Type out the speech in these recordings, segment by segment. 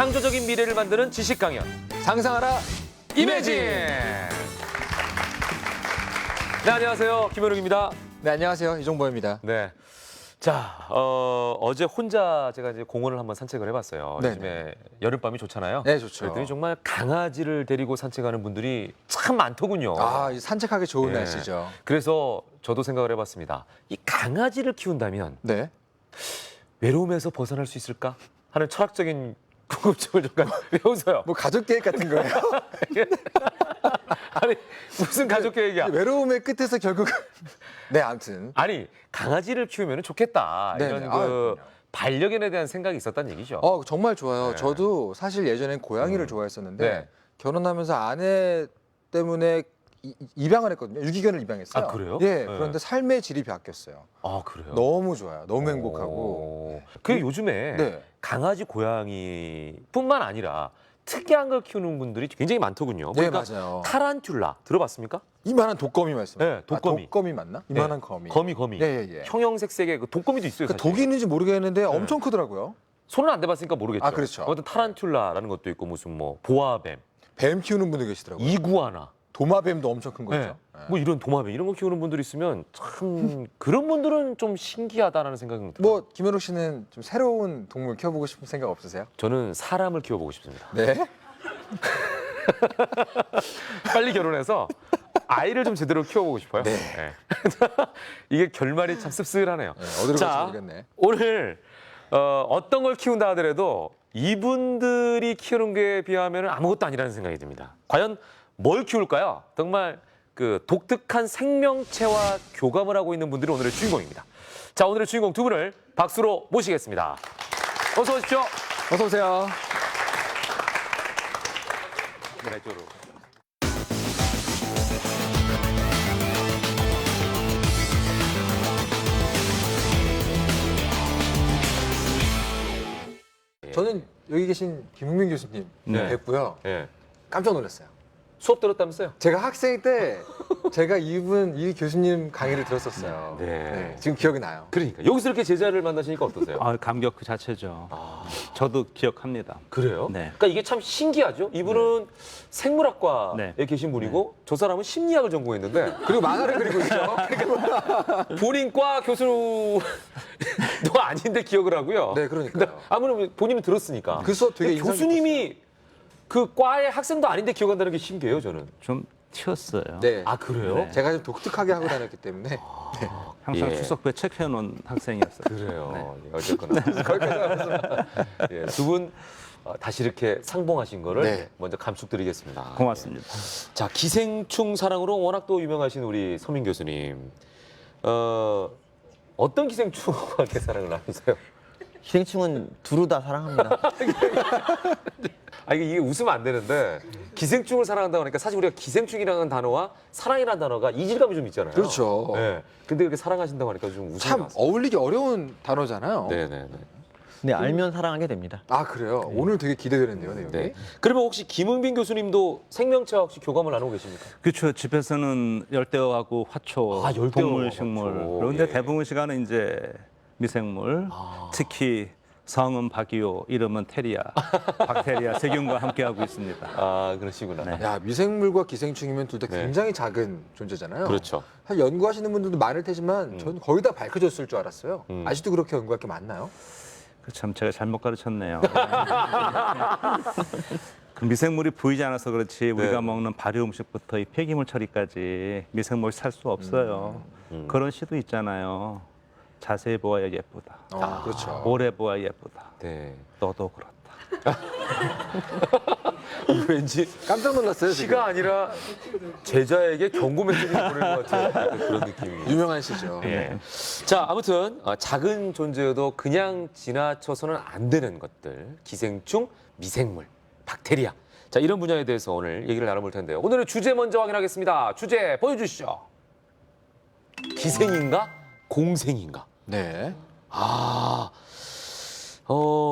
창조적인 미래를 만드는 지식 강연. 상상하라 이매진. 네, 안녕하세요. 김현욱입니다. 네, 안녕하세요. 이종범입니다. 네. 자, 어제 혼자 제가 이제 공원을 한번 산책을 해봤어요. 네. 요즘에 여름밤이 좋잖아요. 네, 좋죠. 그랬더니 정말 강아지를 데리고 산책하는 분들이 참 많더군요. 아, 이 산책하기 좋은 예. 날씨죠. 그래서 저도 생각을 해봤습니다. 이 강아지를 키운다면 네. 외로움에서 벗어날 수 있을까 하는 철학적인 궁금증을 잠깐 외우세요. 뭐 가족 계획 같은 거예요. 아니 무슨 가족 계획이야? 외로움의 끝에서 결국 네, 아무튼. 아니 강아지를 키우면 좋겠다 네네. 이런 아유, 그 그럼요. 반려견에 대한 생각이 있었다는 얘기죠. 정말 좋아요. 네. 저도 사실 예전엔 고양이를 좋아했었는데 네. 결혼하면서 아내 때문에 입양을 했거든요. 유기견을 입양했어요. 아, 그래요? 예. 네. 그런데 삶의 질이 바뀌었어요. 아 그래요? 너무 좋아요. 너무 행복하고. 그 요즘에 네. 강아지, 고양이뿐만 아니라 특이한 걸 키우는 분들이 굉장히 많더군요. 네, 그러니까 맞아요. 타란툴라 들어봤습니까? 이만한 독거미 말씀하세요. 네, 독거미. 독거미 맞나? 이만한 거미. 거미. 예, 예, 예. 형형색색의 그 독거미도 있어요. 그러니까 사실. 독이 있는지 모르겠는데 엄청 크더라고요. 손은 안 대봤으니까 모르겠죠. 아, 그렇죠. 아무튼 타란툴라라는 것도 있고 무슨 뭐 보아뱀, 뱀 키우는 분들 계시더라고요. 이구아나, 도마뱀도 엄청 큰 거 있죠. 네. 뭐 이런 도마뱀 이런 거 키우는 분들이 있으면 참 그런 분들은 좀 신기하다라는 생각이 들어요. 뭐 김현욱 씨는 좀 새로운 동물 키워보고 싶은 생각 없으세요? 저는 사람을 키워보고 싶습니다. 네. 빨리 결혼해서 아이를 좀 제대로 키워보고 싶어요. 네. 이게 결말이 참 씁쓸하네요. 네, 어디로 갈지 모르겠네. 오늘 어떤 걸 키운다 하더라도 이분들이 키우는 게 비하면 아무것도 아니라는 생각이 듭니다. 과연 뭘 키울까요? 정말 그 독특한 생명체와 교감을 하고 있는 분들이 오늘의 주인공입니다. 자, 오늘의 주인공 두 분을 박수로 모시겠습니다. 어서 오십시오. 어서 오세요. 네, 이쪽으로. 저는 여기 계신 김흥민 교수님 네. 뵙고요. 예. 깜짝 놀랐어요. 수업 들었다면서요? 제가 학생 때 제가 이 교수님 강의를 들었었어요. 네. 지금 기억이 나요. 그러니까 여기서 이렇게 제자를 만나시니까 어떠세요? 아, 감격 그 자체죠. 저도 기억합니다. 그래요? 네. 그러니까 이게 참 신기하죠. 이분은 생물학과에 네. 계신 분이고 저 사람은 심리학을 전공했는데 그리고 만화를 그리고 있죠. 본인 과 교수도 아닌데 기억을 하고요. 네, 그러니까요. 아무래도 본인은 들었으니까. 그 수업 되게 인상 교수님이 그 과의 학생도 아닌데 기억한다는 게 신기해요, 저는. 좀 튀었어요. 네. 아, 그래요? 네. 제가 좀 독특하게 하고 다녔기 때문에 항상 예. 출석부에 체크해놓은 학생이었어요. 그래요. 예, 어쨌거나. 거기까지 알았습니다. 예, 두 분 다시 이렇게 상봉하신 거를 네. 먼저 감축드리겠습니다. 고맙습니다. 자, 기생충 사랑으로 워낙 또 유명하신 우리 서민 교수님. 어떤 기생충과 함께 사랑을 나누세요? 기생충은 두루 다 사랑합니다. 아, 이게 웃으면 안 되는데 기생충을 사랑한다고 하니까 사실 우리가 기생충이라는 단어와 사랑이라는 단어가 이질감이 좀 있잖아요. 그렇죠. 네. 근데 그렇게 사랑하신다고 하니까 좀 웃음이 참 났어요. 어울리기 어려운 단어잖아요. 네네네. 근데 알면 사랑하게 됩니다. 아, 그래요? 오늘 되게 기대되는데요, 내용이. 네. 그러면 혹시 김흥빈 교수님도 생명체와 혹시 교감을 나누고 계십니까? 그렇죠. 집에서는 열대어하고 화초, 아, 열대어하고 동물, 식물. 화초. 그런데 예. 대부분 시간은 이제 미생물, 특히 성은 박이오, 이름은 테리아, 박테리아 세균과 함께하고 있습니다. 아, 그러시구나. 네. 야, 미생물과 기생충이면 둘 다 네. 굉장히 작은 존재잖아요. 그렇죠. 사실 연구하시는 분들도 많을 테지만 저는 거의 다 밝혀졌을 줄 알았어요. 음. 아직도 그렇게 연구할 게 많나요? 참 제가 잘못 가르쳤네요. 그 미생물이 보이지 않아서 그렇지 우리가 네. 먹는 발효 음식부터 이 폐기물 처리까지 미생물이 살 수 없어요. 그런 시도 있잖아요. 자세히 보아야 예쁘다. 그렇죠. 오래 보아야 예쁘다. 네. 너도 그렇다. 왠지 깜짝 놀랐어요, 지금. 시가 아니라 제자에게 경고 메시지를 보내는 것 같은 약간 그런 느낌이. 유명한 시죠. 예. 자, 아무튼 작은 존재여도 그냥 지나쳐서는 안 되는 것들. 기생충, 미생물, 박테리아. 자, 이런 분야에 대해서 오늘 얘기를 나눠볼 텐데요. 오늘의 주제 먼저 확인하겠습니다. 주제 보여주시죠. 기생인가? 공생인가? 네.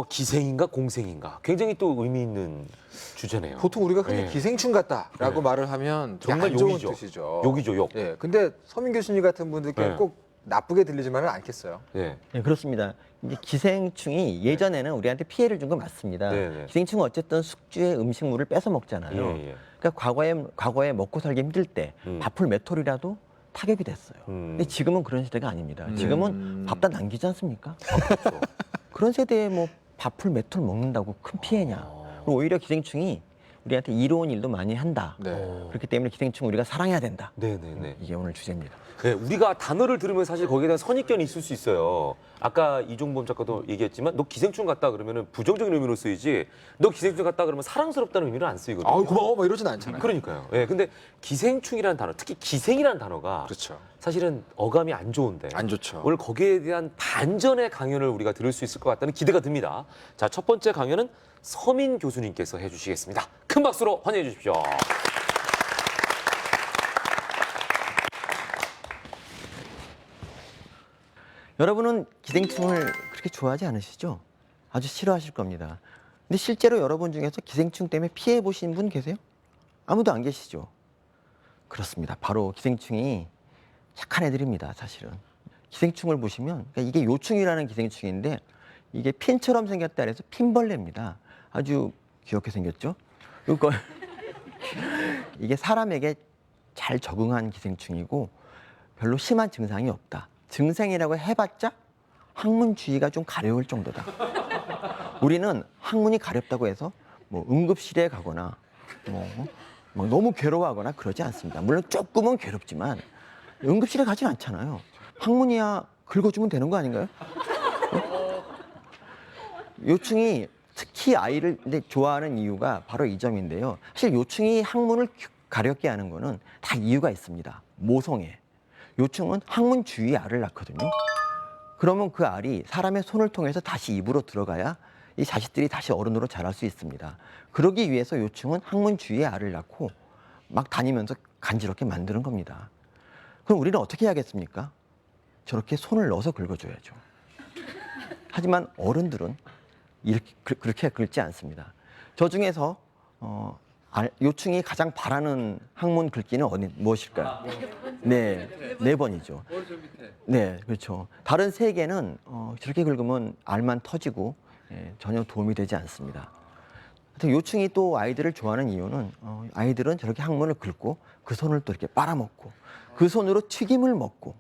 기생인가? 공생인가? 굉장히 또 의미 있는 주제네요. 보통 우리가 흔히 네. 기생충 같다라고 네. 말을 하면 되게 정말 안 좋은 욕이죠. 뜻이죠. 욕이죠, 욕. 예. 근데 서민 교수님 같은 분들께 네. 꼭 나쁘게 들리지만은 않겠어요. 예. 네, 그렇습니다. 이제 기생충이 예전에는 우리한테 피해를 준 건 맞습니다. 네, 네. 기생충은 어쨌든 숙주의 음식물을 뺏어 먹잖아요. 예, 예. 그러니까 과거에 먹고 살기 힘들 때 밥풀 몇 톨이라도 타격이 됐어요. 근데 지금은 그런 시대가 아닙니다. 지금은 밥 다 남기지 않습니까? 그렇죠. 그런 세대에 뭐 밥풀 몇 톨 먹는다고 큰 피해냐? 그리고 오히려 기생충이 우리한테 이로운 일도 많이 한다. 네. 그렇기 때문에 기생충 우리가 사랑해야 된다. 네네네. 이게 오늘 주제입니다. 네, 우리가 단어를 들으면 사실 거기에 대한 선입견이 있을 수 있어요. 아까 이종범 작가도 얘기했지만 너 기생충 같다 그러면은 부정적인 의미로 쓰이지 너 기생충 같다 그러면 사랑스럽다는 의미로 안 쓰이거든요. 아우 고마워 뭐 이러진 않잖아요. 그러니까요. 예, 근데 기생충이라는 단어, 특히 기생이라는 단어가 그렇죠. 사실은 어감이 안 좋은데 안 좋죠. 오늘 거기에 대한 반전의 강연을 우리가 들을 수 있을 것 같다는 기대가 듭니다. 자, 첫 번째 강연은 서민 교수님께서 해주시겠습니다. 큰 박수로 환영해 주십시오. 여러분은 기생충을 그렇게 좋아하지 않으시죠? 아주 싫어하실 겁니다. 근데 실제로 여러분 중에서 기생충 때문에 피해 보신 분 계세요? 아무도 안 계시죠? 그렇습니다. 바로 기생충이 착한 애들입니다, 사실은. 기생충을 보시면, 그러니까 이게 요충이라는 기생충인데 이게 핀처럼 생겼다 그래서 핀벌레입니다. 아주 귀엽게 생겼죠? 이거 이게 사람에게 잘 적응한 기생충이고 별로 심한 증상이 없다. 증상이라고 해봤자 항문 주위가 좀 가려울 정도다. 우리는 항문이 가렵다고 해서 뭐 응급실에 가거나 뭐 너무 괴로워하거나 그러지 않습니다. 물론 조금은 괴롭지만 응급실에 가진 않잖아요. 항문이야 긁어주면 되는 거 아닌가요? 요충이 특히 아이를 좋아하는 이유가 바로 이 점인데요. 사실 요충이 항문을 가렵게 하는 거는 다 이유가 있습니다. 모성애. 요충은 항문 주위에 알을 낳거든요. 그러면 그 알이 사람의 손을 통해서 다시 입으로 들어가야 이 자식들이 다시 어른으로 자랄 수 있습니다. 그러기 위해서 요충은 항문 주위에 알을 낳고 막 다니면서 간지럽게 만드는 겁니다. 그럼 우리는 어떻게 해야겠습니까? 저렇게 손을 넣어서 긁어줘야죠. 하지만 어른들은 그렇게 긁지 않습니다. 저 중에서 요충이 가장 바라는 항문 긁기는 무엇일까요? 네, 4번이죠. 네, 그렇죠. 다른 3개는 저렇게 긁으면 알만 터지고 전혀 도움이 되지 않습니다. 요충이 또 아이들을 좋아하는 이유는 아이들은 저렇게 항문을 긁고 그 손을 또 이렇게 빨아먹고 그 손으로 튀김을 먹고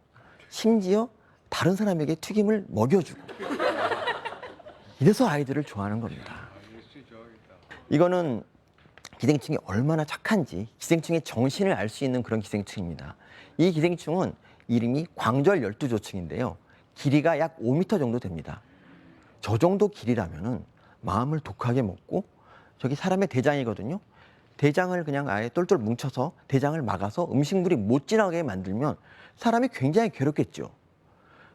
심지어 다른 사람에게 튀김을 먹여주고 이래서 아이들을 좋아하는 겁니다. 이거는 기생충이 얼마나 착한지 기생충의 정신을 알 수 있는 그런 기생충입니다. 이 기생충은 이름이 광절 12조충인데요. 길이가 약 5m 정도 됩니다. 저 정도 길이라면은 마음을 독하게 먹고 저기 사람의 대장이거든요. 대장을 그냥 아예 똘똘 뭉쳐서 대장을 막아서 음식물이 못 지나가게 만들면 사람이 굉장히 괴롭겠죠.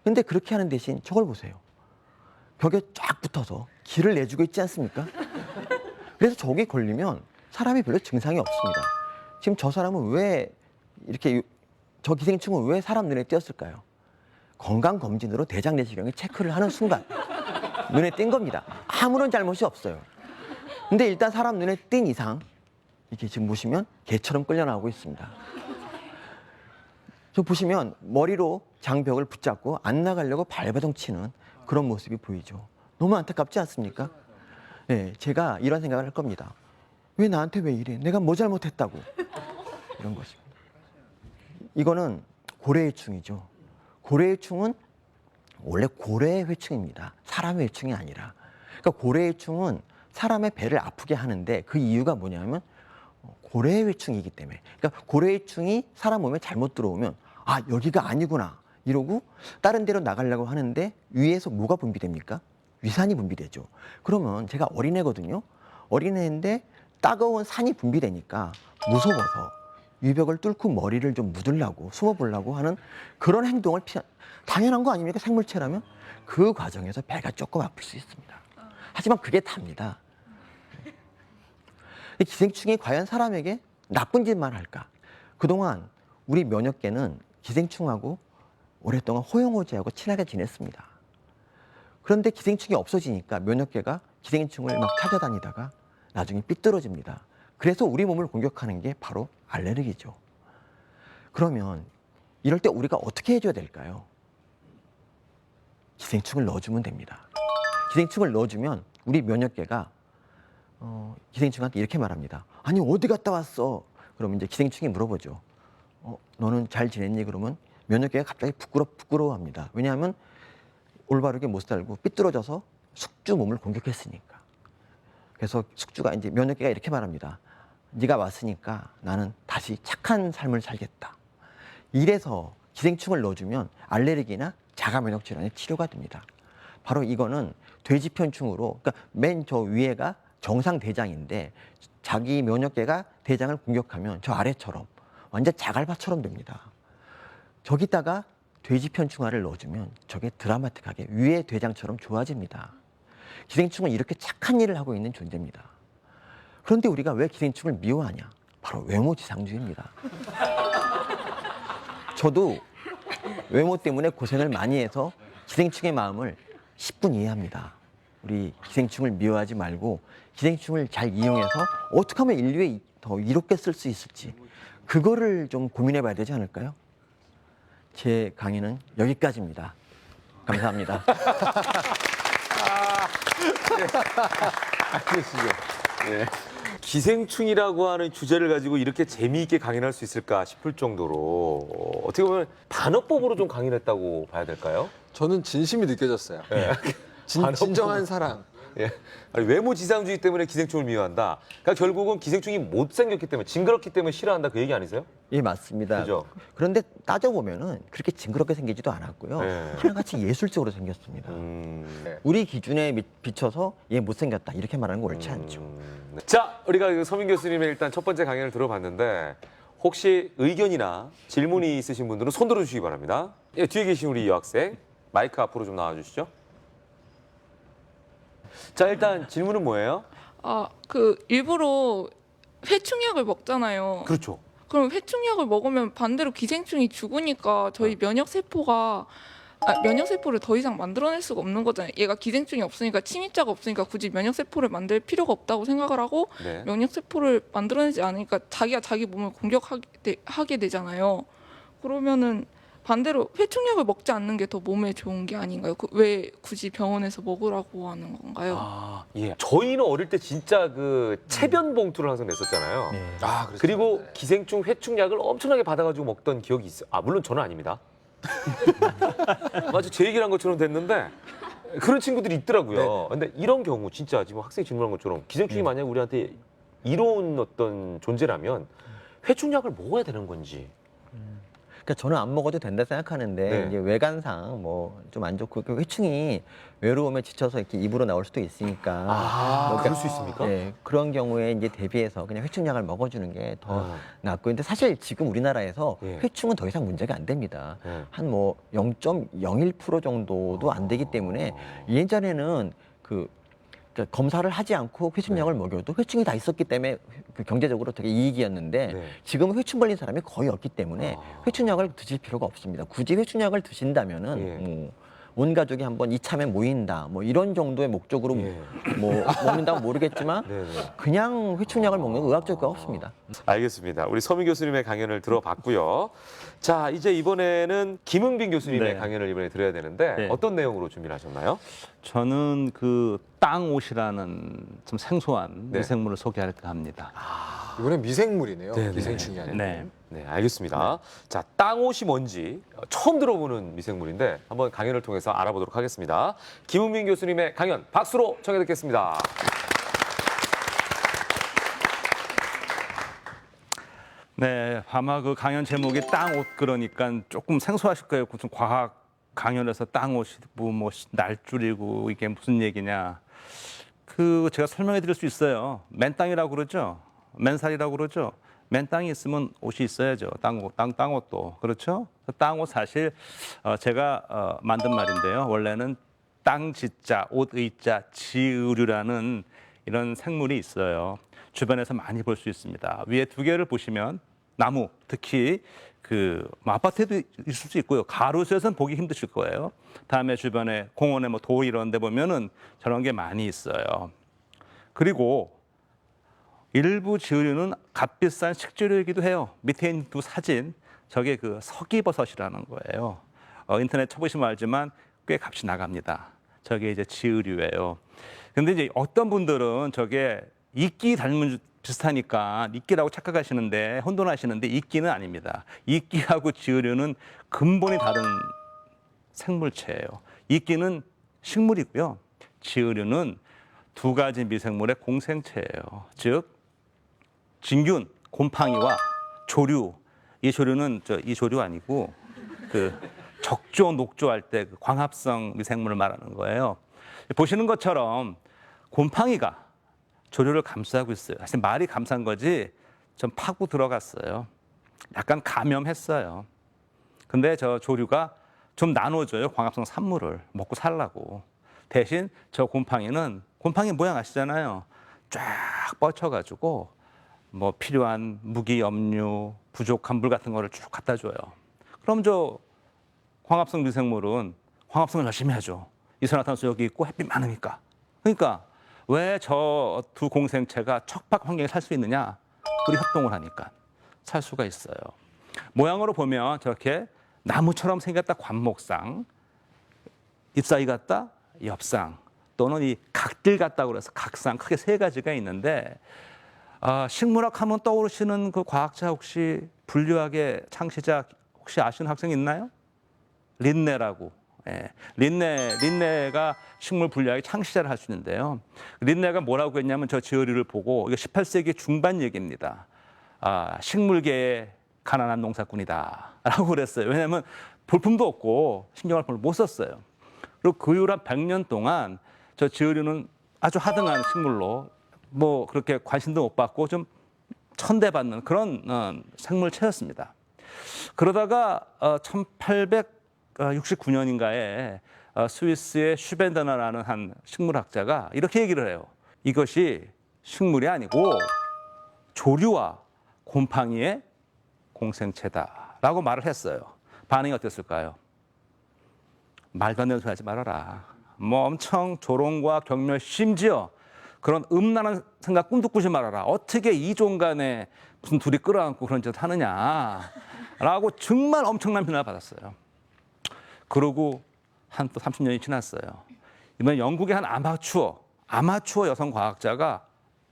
근데 그렇게 하는 대신 저걸 보세요. 벽에 쫙 붙어서 기를 내주고 있지 않습니까? 그래서 저게 걸리면 사람이 별로 증상이 없습니다. 지금 저 사람은 왜 이렇게 저 기생충은 왜 사람 눈에 띄었을까요? 건강검진으로 대장 내시경을 체크를 하는 순간 눈에 띈 겁니다. 아무런 잘못이 없어요. 근데 일단 사람 눈에 띈 이상 이렇게 지금 보시면 개처럼 끌려 나오고 있습니다. 저 보시면 머리로 장벽을 붙잡고 안 나가려고 발버둥 치는 그런 모습이 보이죠. 너무 안타깝지 않습니까? 네, 제가 이런 생각을 할 겁니다. 왜 나한테 왜 이래? 내가 뭐 잘못했다고? 이런 것입니다. 이거는 고래회충이죠. 고래회충은 원래 고래의 회충입니다. 사람의 회충이 아니라. 그러니까 고래회충은 사람의 배를 아프게 하는데 그 이유가 뭐냐면 고래의 회충이기 때문에. 그러니까 고래회충이 사람 몸에 잘못 들어오면 아 여기가 아니구나 이러고 다른 데로 나가려고 하는데 위에서 뭐가 분비됩니까? 위산이 분비되죠. 그러면 제가 어린애거든요. 어린애인데 따가운 산이 분비되니까 무서워서 위벽을 뚫고 머리를 좀 묻으려고 숨어보려고 하는 그런 행동을 당연한 거 아닙니까? 생물체라면 그 과정에서 배가 조금 아플 수 있습니다. 하지만 그게 답니다. 기생충이 과연 사람에게 나쁜 짓만 할까? 그동안 우리 면역계는 기생충하고 오랫동안 호용호제하고 친하게 지냈습니다. 그런데 기생충이 없어지니까 면역계가 기생충을 막 찾아다니다가 나중에 삐뚤어집니다. 그래서 우리 몸을 공격하는 게 바로 알레르기죠. 그러면 이럴 때 우리가 어떻게 해줘야 될까요? 기생충을 넣어주면 됩니다. 기생충을 넣어주면 우리 면역계가 기생충한테 이렇게 말합니다. 아니 어디 갔다 왔어? 그러면 이제 기생충이 물어보죠. 너는 잘 지냈니? 그러면 면역계가 갑자기 부끄러워합니다. 왜냐하면 올바르게 못 살고 삐뚤어져서 숙주 몸을 공격했으니까. 그래서 숙주가 이제 면역계가 이렇게 말합니다. 네가 왔으니까 나는 다시 착한 삶을 살겠다. 이래서 기생충을 넣어주면 알레르기나 자가 면역 질환의 치료가 됩니다. 바로 이거는 돼지편충으로, 그러니까 맨 저 위에가 정상 대장인데 자기 면역계가 대장을 공격하면 저 아래처럼 완전 자갈밭처럼 됩니다. 저기다가 돼지편충화를 넣어주면 저게 드라마틱하게 위에 대장처럼 좋아집니다. 기생충은 이렇게 착한 일을 하고 있는 존재입니다. 그런데 우리가 왜 기생충을 미워하냐? 바로 외모지상주의입니다. 저도 외모 때문에 고생을 많이 해서 기생충의 마음을 10분 이해합니다. 우리 기생충을 미워하지 말고 기생충을 잘 이용해서 어떻게 하면 인류에 더 이롭게 쓸 수 있을지 그거를 좀 고민해 봐야 되지 않을까요? 제 강의는 여기까지입니다. 감사합니다. 알겠습니다. 예. 기생충이라고 하는 주제를 가지고 이렇게 재미있게 강의를 할 수 있을까 싶을 정도로 어떻게 보면 반어법으로 좀 강의를 했다고 봐야 될까요? 저는 진심이 느껴졌어요. 예. 진정한 사랑. 예. 아니, 외모 지상주의 때문에 기생충을 미워한다. 그러니까 결국은 기생충이 못생겼기 때문에 징그럽기 때문에 싫어한다 그 얘기 아니세요? 예, 맞습니다. 그죠? 그런데 따져보면은 그렇게 징그럽게 생기지도 않았고요. 네. 하나같이 예술적으로 생겼습니다. 네. 우리 기준에 비춰서 얘 못생겼다 이렇게 말하는 거 옳지 않죠. 네. 자, 우리가 그 서민 교수님의 일단 첫 번째 강연을 들어봤는데 혹시 의견이나 질문이 있으신 분들은 손 들어주시기 바랍니다. 예, 뒤에 계신 우리 여학생 마이크 앞으로 좀 나와주시죠. 자, 일단 질문은 뭐예요? 일부러 회충약을 먹잖아요. 그렇죠. 그럼 회충약을 먹으면 반대로 기생충이 죽으니까 저희 면역세포를 더 이상 만들어낼 수가 없는 거잖아요. 얘가 기생충이 없으니까 침입자가 없으니까 굳이 면역세포를 만들 필요가 없다고 생각을 하고 네. 면역세포를 만들어내지 않으니까 자기가 자기 몸을 공격하게 되잖아요. 그러면은 반대로 회충약을 먹지 않는 게 더 몸에 좋은 게 아닌가요? 왜 굳이 병원에서 먹으라고 하는 건가요? 아, 예. 저희는 어릴 때 진짜 그 체변 봉투를 항상 냈었잖아요. 네. 아, 그렇죠. 그리고 네. 기생충, 회충약을 엄청나게 받아가지고 먹던 기억이 있어요. 아, 물론 저는 아닙니다. 마치 제 얘기를 한 것처럼 됐는데 그런 친구들이 있더라고요. 근데 이런 경우 진짜 지금 학생이 질문한 것처럼 기생충이 만약에 우리한테 이로운 어떤 존재라면 회충약을 먹어야 되는 건지. 그러니까 저는 안 먹어도 된다 생각하는데 네. 이제 외관상 뭐 좀 안 좋고 그 회충이 외로움에 지쳐서 이렇게 입으로 나올 수도 있으니까 아, 그럴 수 있습니까? 네, 그런 경우에 이제 대비해서 그냥 회충약을 먹어주는 게 더 아. 낫고 근데 사실 지금 우리나라에서 예. 회충은 더 이상 문제가 안 됩니다. 예. 한 뭐 0.01% 정도도 안 되기 때문에 예전에는 그러니까 검사를 하지 않고 회충약을 먹여도 회충이 다 있었기 때문에 그 경제적으로 되게 이익이었는데 네. 지금은 회충 걸린 사람이 거의 없기 때문에 회충약을 드실 필요가 없습니다. 굳이 회충약을 드신다면은 예. 온 가족이 한번 이참에 모인다 뭐 이런 정도의 목적으로 예. 뭐 먹는다고 모르겠지만 네네. 그냥 회충약을 먹는 건 의학적이 없습니다. 알겠습니다. 우리 서민 교수님의 강연을 들어봤고요. 자, 이제 이번에는 김은빈 교수님의 네. 강연을 이번에 들어야 되는데 네. 어떤 내용으로 준비를 하셨나요? 저는 그 땅옷이라는 좀 생소한 네. 미생물을 소개할까 합니다. 이번엔 미생물이네요. 네, 네. 기생충이 아니고. 네. 네, 알겠습니다. 자, 땅옷이 뭔지 처음 들어보는 미생물인데 한번 강연을 통해서 알아보도록 하겠습니다. 김은빈 교수님의 강연 박수로 청해 듣겠습니다. 네, 아마 그 강연 제목이 땅옷 그러니까 조금 생소하실 거예요. 무슨 과학 강연에서 땅옷이 뭐 날줄이고 이게 무슨 얘기냐. 그 제가 설명해 드릴 수 있어요. 맨땅이라고 그러죠. 맨살이라고 그러죠. 맨땅이 있으면 옷이 있어야죠. 땅옷도 그렇죠. 땅옷 사실 제가 만든 말인데요. 원래는 땅지자, 옷의자, 지의류라는 이런 생물이 있어요. 주변에서 많이 볼 수 있습니다. 위에 두 개를 보시면 나무, 특히 그 아파트에도 있을 수 있고요. 가로수에서는 보기 힘드실 거예요. 다음에 주변에 공원에 뭐 돌 이런 데 보면은 저런 게 많이 있어요. 그리고 일부 지류는 값비싼 식재료이기도 해요. 밑에 있는 두 사진, 저게 그 서기버섯이라는 거예요. 인터넷 쳐보시면 알지만 꽤 값이 나갑니다. 저게 이제 지의류예요. 근데 이제 어떤 분들은 저게 이끼 닮은 비슷하니까 이끼라고 착각하시는데 혼돈하시는데 이끼는 아닙니다. 이끼하고 지의류는 근본이 다른 생물체예요. 이끼는 식물이고요. 지의류는 두 가지 미생물의 공생체예요. 즉 진균, 곰팡이와 조류. 이 조류는 이 조류 아니고 그 적조, 녹조할 때 그 광합성 미생물을 말하는 거예요. 보시는 것처럼 곰팡이가 조류를 감싸고 있어요. 사실 말이 감싼 거지 좀 파고 들어갔어요. 약간 감염했어요. 근데 저 조류가 좀 나눠줘요. 광합성 산물을 먹고 살라고. 대신 저 곰팡이는 곰팡이 모양 아시잖아요. 쫙 뻗쳐가지고 뭐 필요한 무기, 염류, 부족한 물 같은 거를 쭉 갖다 줘요. 그럼 저 광합성 미생물은 광합성을 열심히 하죠. 이산화탄소 여기 있고 햇빛 많으니까. 그러니까 왜 저 두 공생체가 척박 환경에 살 수 있느냐? 둘이 협동을 하니까 살 수가 있어요. 모양으로 보면 저렇게 나무처럼 생겼다 관목상, 잎사귀 같다 엽상, 또는 이 각들 같다고 그래서 각상, 크게 세 가지가 있는데 식물학 하면 떠오르시는 그 과학자 혹시 분류학의 창시자 혹시 아시는 학생 있나요? 린네라고. 예. 린네가 식물 분류학의 창시자를 할 수 있는데요. 린네가 뭐라고 했냐면 저 지어리를 보고 이거 18세기 중반 얘기입니다. 식물계의 가난한 농사꾼이다라고 그랬어요. 왜냐하면 볼품도 없고 신경활품을 못 썼어요. 그리고 그 이후 한 100년 동안 저 지어리는 아주 하등한 식물로 뭐 그렇게 관심도 못 받고 좀 천대받는 그런 생물체였습니다. 그러다가 1869년인가에 스위스의 슈벤더너라는 한 식물학자가 이렇게 얘기를 해요. 이것이 식물이 아니고 조류와 곰팡이의 공생체다라고 말을 했어요. 반응이 어땠을까요? 말도 안 되는 소리 하지 말아라. 뭐 엄청 조롱과 경멸, 심지어 그런 음란한 생각 꿈도 꾸지 말아라. 어떻게 이종 간에 무슨 둘이 끌어안고 그런 짓을 하느냐라고 정말 엄청난 비난을 받았어요. 그러고 한 또 30년이 지났어요. 이번 영국의 한 아마추어 여성 과학자가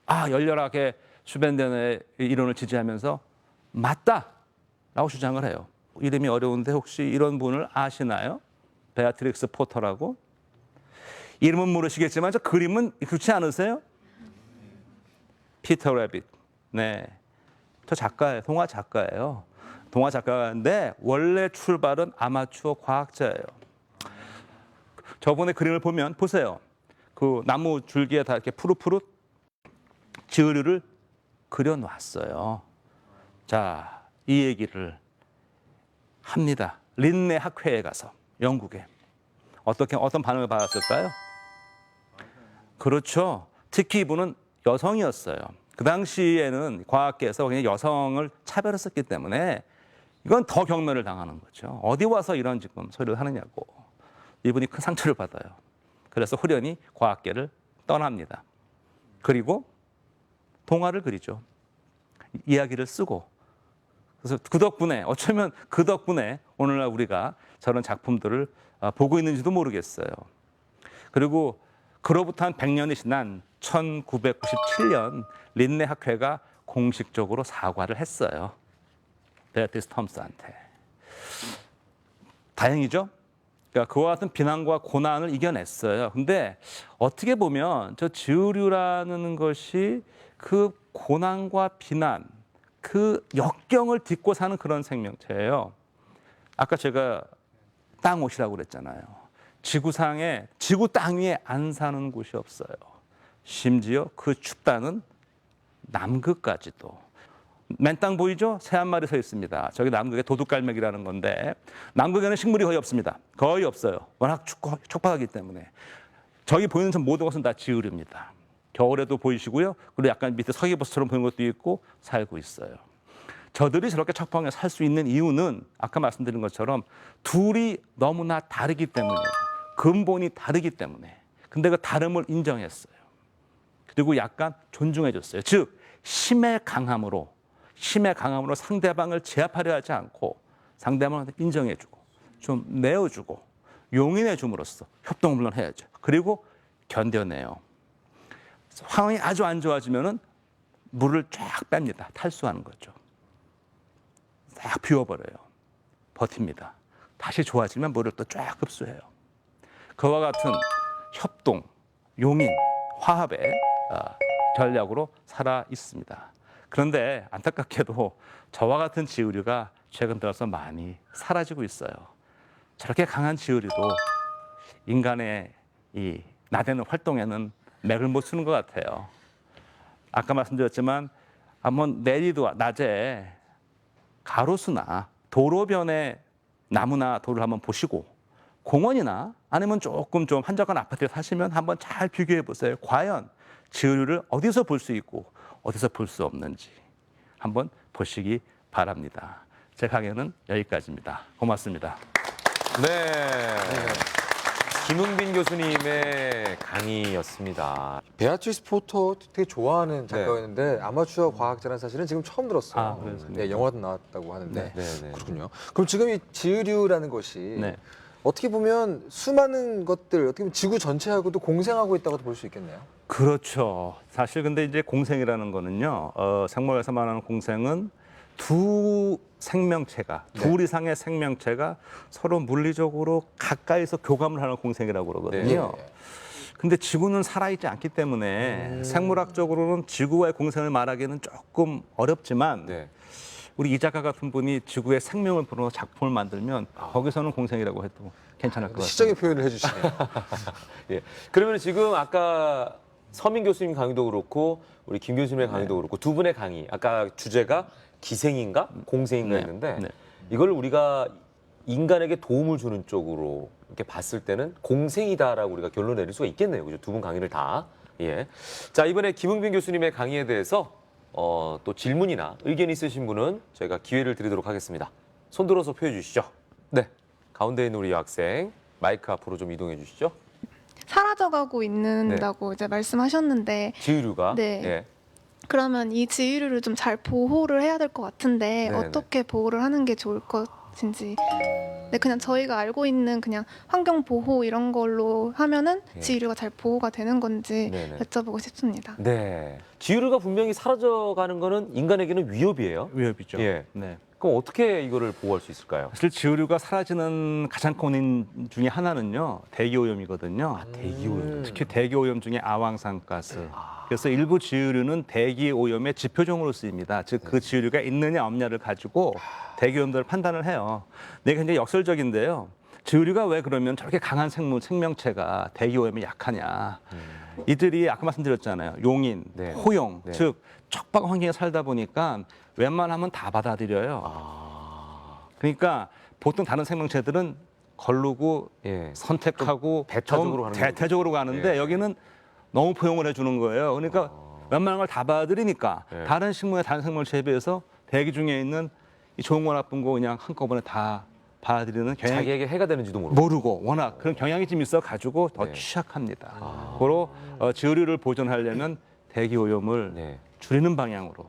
열렬하게 슈벤덴의 이론을 지지하면서 맞다라고 주장을 해요. 이름이 어려운데 혹시 이런 분을 아시나요? 베아트릭스 포터라고? 이름은 모르시겠지만 저 그림은 그렇지 않으세요? 피터 레빗. 네, 저 작가예요. 동화 작가예요. 동화 작가인데 원래 출발은 아마추어 과학자예요. 저번에 그림을 보면 보세요. 그 나무 줄기에 다 이렇게 푸릇푸릇 지으류를 그려놨어요. 자, 이 얘기를 합니다. 린네 학회에 가서 영국에 어떤 반응을 받았을까요? 그렇죠. 특히 이분은 여성이었어요. 그 당시에는 과학계에서 그냥 여성을 차별했었기 때문에 이건 더 경멸을 당하는 거죠. 어디 와서 이런 지금 소리를 하느냐고. 이분이 큰 상처를 받아요. 그래서 후련히 과학계를 떠납니다. 그리고 동화를 그리죠. 이야기를 쓰고. 그래서 그 덕분에 어쩌면 그 덕분에 오늘날 우리가 저런 작품들을 보고 있는지도 모르겠어요. 그리고 그로부터 한 100년이 지난 1997년 린네 학회가 공식적으로 사과를 했어요. 베아트리스 톰스한테. 다행이죠? 그러니까 그와 같은 비난과 고난을 이겨냈어요. 근데 어떻게 보면 저 지으류라는 것이 그 고난과 비난, 그 역경을 딛고 사는 그런 생명체예요. 아까 제가 땅옷이라고 그랬잖아요. 지구상에 지구 땅 위에 안 사는 곳이 없어요. 심지어 그 춥다는 남극까지도. 맨 땅 보이죠? 새 한 마리 서 있습니다. 저기 남극의 도둑갈매기라는 건데 남극에는 식물이 거의 없습니다. 거의 없어요. 워낙 춥고 촉박하기 때문에. 저기 보이는 전 모든 것은 다 지으류입니다. 겨울에도 보이시고요. 그리고 약간 밑에 서기버섯처럼 보이는 것도 있고 살고 있어요. 저들이 저렇게 척박하게 살 수 있는 이유는 아까 말씀드린 것처럼 둘이 너무나 다르기 때문이에요. 근본이 다르기 때문에. 근데 그 다름을 인정했어요. 그리고 약간 존중해줬어요. 즉 힘의 강함으로 상대방을 제압하려 하지 않고 상대방한테 인정해주고 좀 내어주고 용인해 줌으로써 협동을 물론 해야죠. 그리고 견뎌내요. 상황이 아주 안 좋아지면은 물을 쫙 뺍니다. 탈수하는 거죠. 싹 비워버려요. 버팁니다. 다시 좋아지면 물을 또 쫙 흡수해요. 그와 같은 협동, 용인, 화합의 전략으로 살아 있습니다. 그런데 안타깝게도 저와 같은 지우류가 최근 들어서 많이 사라지고 있어요. 저렇게 강한 지우류도 인간의 이 나대는 활동에는 맥을 못 쓰는 것 같아요. 아까 말씀드렸지만 한번 내리도 낮에 가로수나 도로변에 나무나 돌을 한번 보시고 공원이나 아니면 조금 좀 한적한 아파트에 사시면 한번 잘 비교해 보세요. 과연 지우류를 어디서 볼 수 있고 어디서 볼 수 없는지 한번 보시기 바랍니다. 제 강연은 여기까지입니다. 고맙습니다. 네. 김흥빈 교수님의 강의였습니다. 베아트리스 포터 되게 좋아하는 작가였는데 아마추어 과학자는 사실은 지금 처음 들었어요. 아, 그렇습니까? 네, 영화도 나왔다고 하는데 네. 그렇군요. 그럼 지금 이 지유류라는 것이 네. 어떻게 보면 수많은 것들 어떻게 보면 지구 전체하고도 공생하고 있다고도 볼 수 있겠네요. 그렇죠. 사실 근데 이제 공생이라는 거는요. 생물에서 말하는 공생은 두 생명체가 둘 이상의 생명체가 서로 물리적으로 가까이서 교감을 하는 공생이라고 그러거든요. 네. 근데 지구는 살아있지 않기 때문에 생물학적으로는 지구와의 공생을 말하기는 조금 어렵지만 네. 우리 이 작가 같은 분이 지구의 생명을 부르는 작품을 만들면 거기서는 공생이라고 해도 괜찮을 것 같아요. 시적인 표현을 해주시네요. 예. 그러면 지금 아까 서민 교수님 강의도 그렇고 우리 김 교수님의 강의도 그렇고 두 분의 강의 아까 주제가 기생인가 공생인가 네. 했는데 네. 이걸 우리가 인간에게 도움을 주는 쪽으로 이렇게 봤을 때는 공생이다라고 우리가 결론 내릴 수가 있겠네요. 그죠? 두 분 강의를 다. 예. 자, 이번에 김흥빈 교수님의 강의에 대해서 또 질문이나 의견 있으신 분은 저희가 기회를 드리도록 하겠습니다. 손 들어서 표해 주시죠. 네. 가운데 있는 우리 여학생 마이크 앞으로 좀 이동해 주시죠. 사라져가고 있는다고 이제 말씀하셨는데 지유류가. 네. 예. 그러면 이 지유류를 좀 잘 보호를 해야 될 것 같은데 네네. 어떻게 보호를 하는 게 좋을 것인지 네, 그냥 저희가 알고 있는 그냥 환경 보호 이런 걸로 하면은 예. 지유류가 잘 보호가 되는 건지 네네. 여쭤보고 싶습니다. 네. 지유류가 분명히 사라져가는 거는 인간에게는 위협이에요. 위협이죠. 예. 네. 그럼 어떻게 이거를 보호할 수 있을까요? 사실 지구류가 사라지는 가장 큰 원인 중에 하나는요 대기오염이거든요. 대기오염. 특히 대기오염 중에 아황산가스. 그래서 일부 지유류는 대기오염의 지표종으로 쓰입니다. 즉 그 지유류가 있느냐 없냐를 가지고 대기오염들을 판단을 해요. 근데 굉장히 역설적인데요. 지유류가 왜 그러면 저렇게 강한 생명체가 대기오염에 약하냐. 이들이 아까 말씀드렸잖아요. 용인, 네. 호용, 네. 즉 척박 환경에 살다 보니까 웬만하면 다 받아들여요. 그러니까 보통 다른 생명체들은 걸르고 예. 선택하고 대타적으로 가는 대타적으로 가는데 예. 여기는 너무 포용을 해주는 거예요. 그러니까 웬만한 걸 다 받아들이니까 예. 다른 식물의 다른 생물체에 비해서 대기 중에 있는 이 좋은 거 나쁜 거 그냥 한꺼번에 다 받아들이는 경향이 자기에게 해가 되는지도 모르고. 모르고 워낙 그런 경향이 좀 있어 가지고 더 네. 취약합니다. 고로 지구류를 보존하려면 대기 오염을 네. 줄이는 방향으로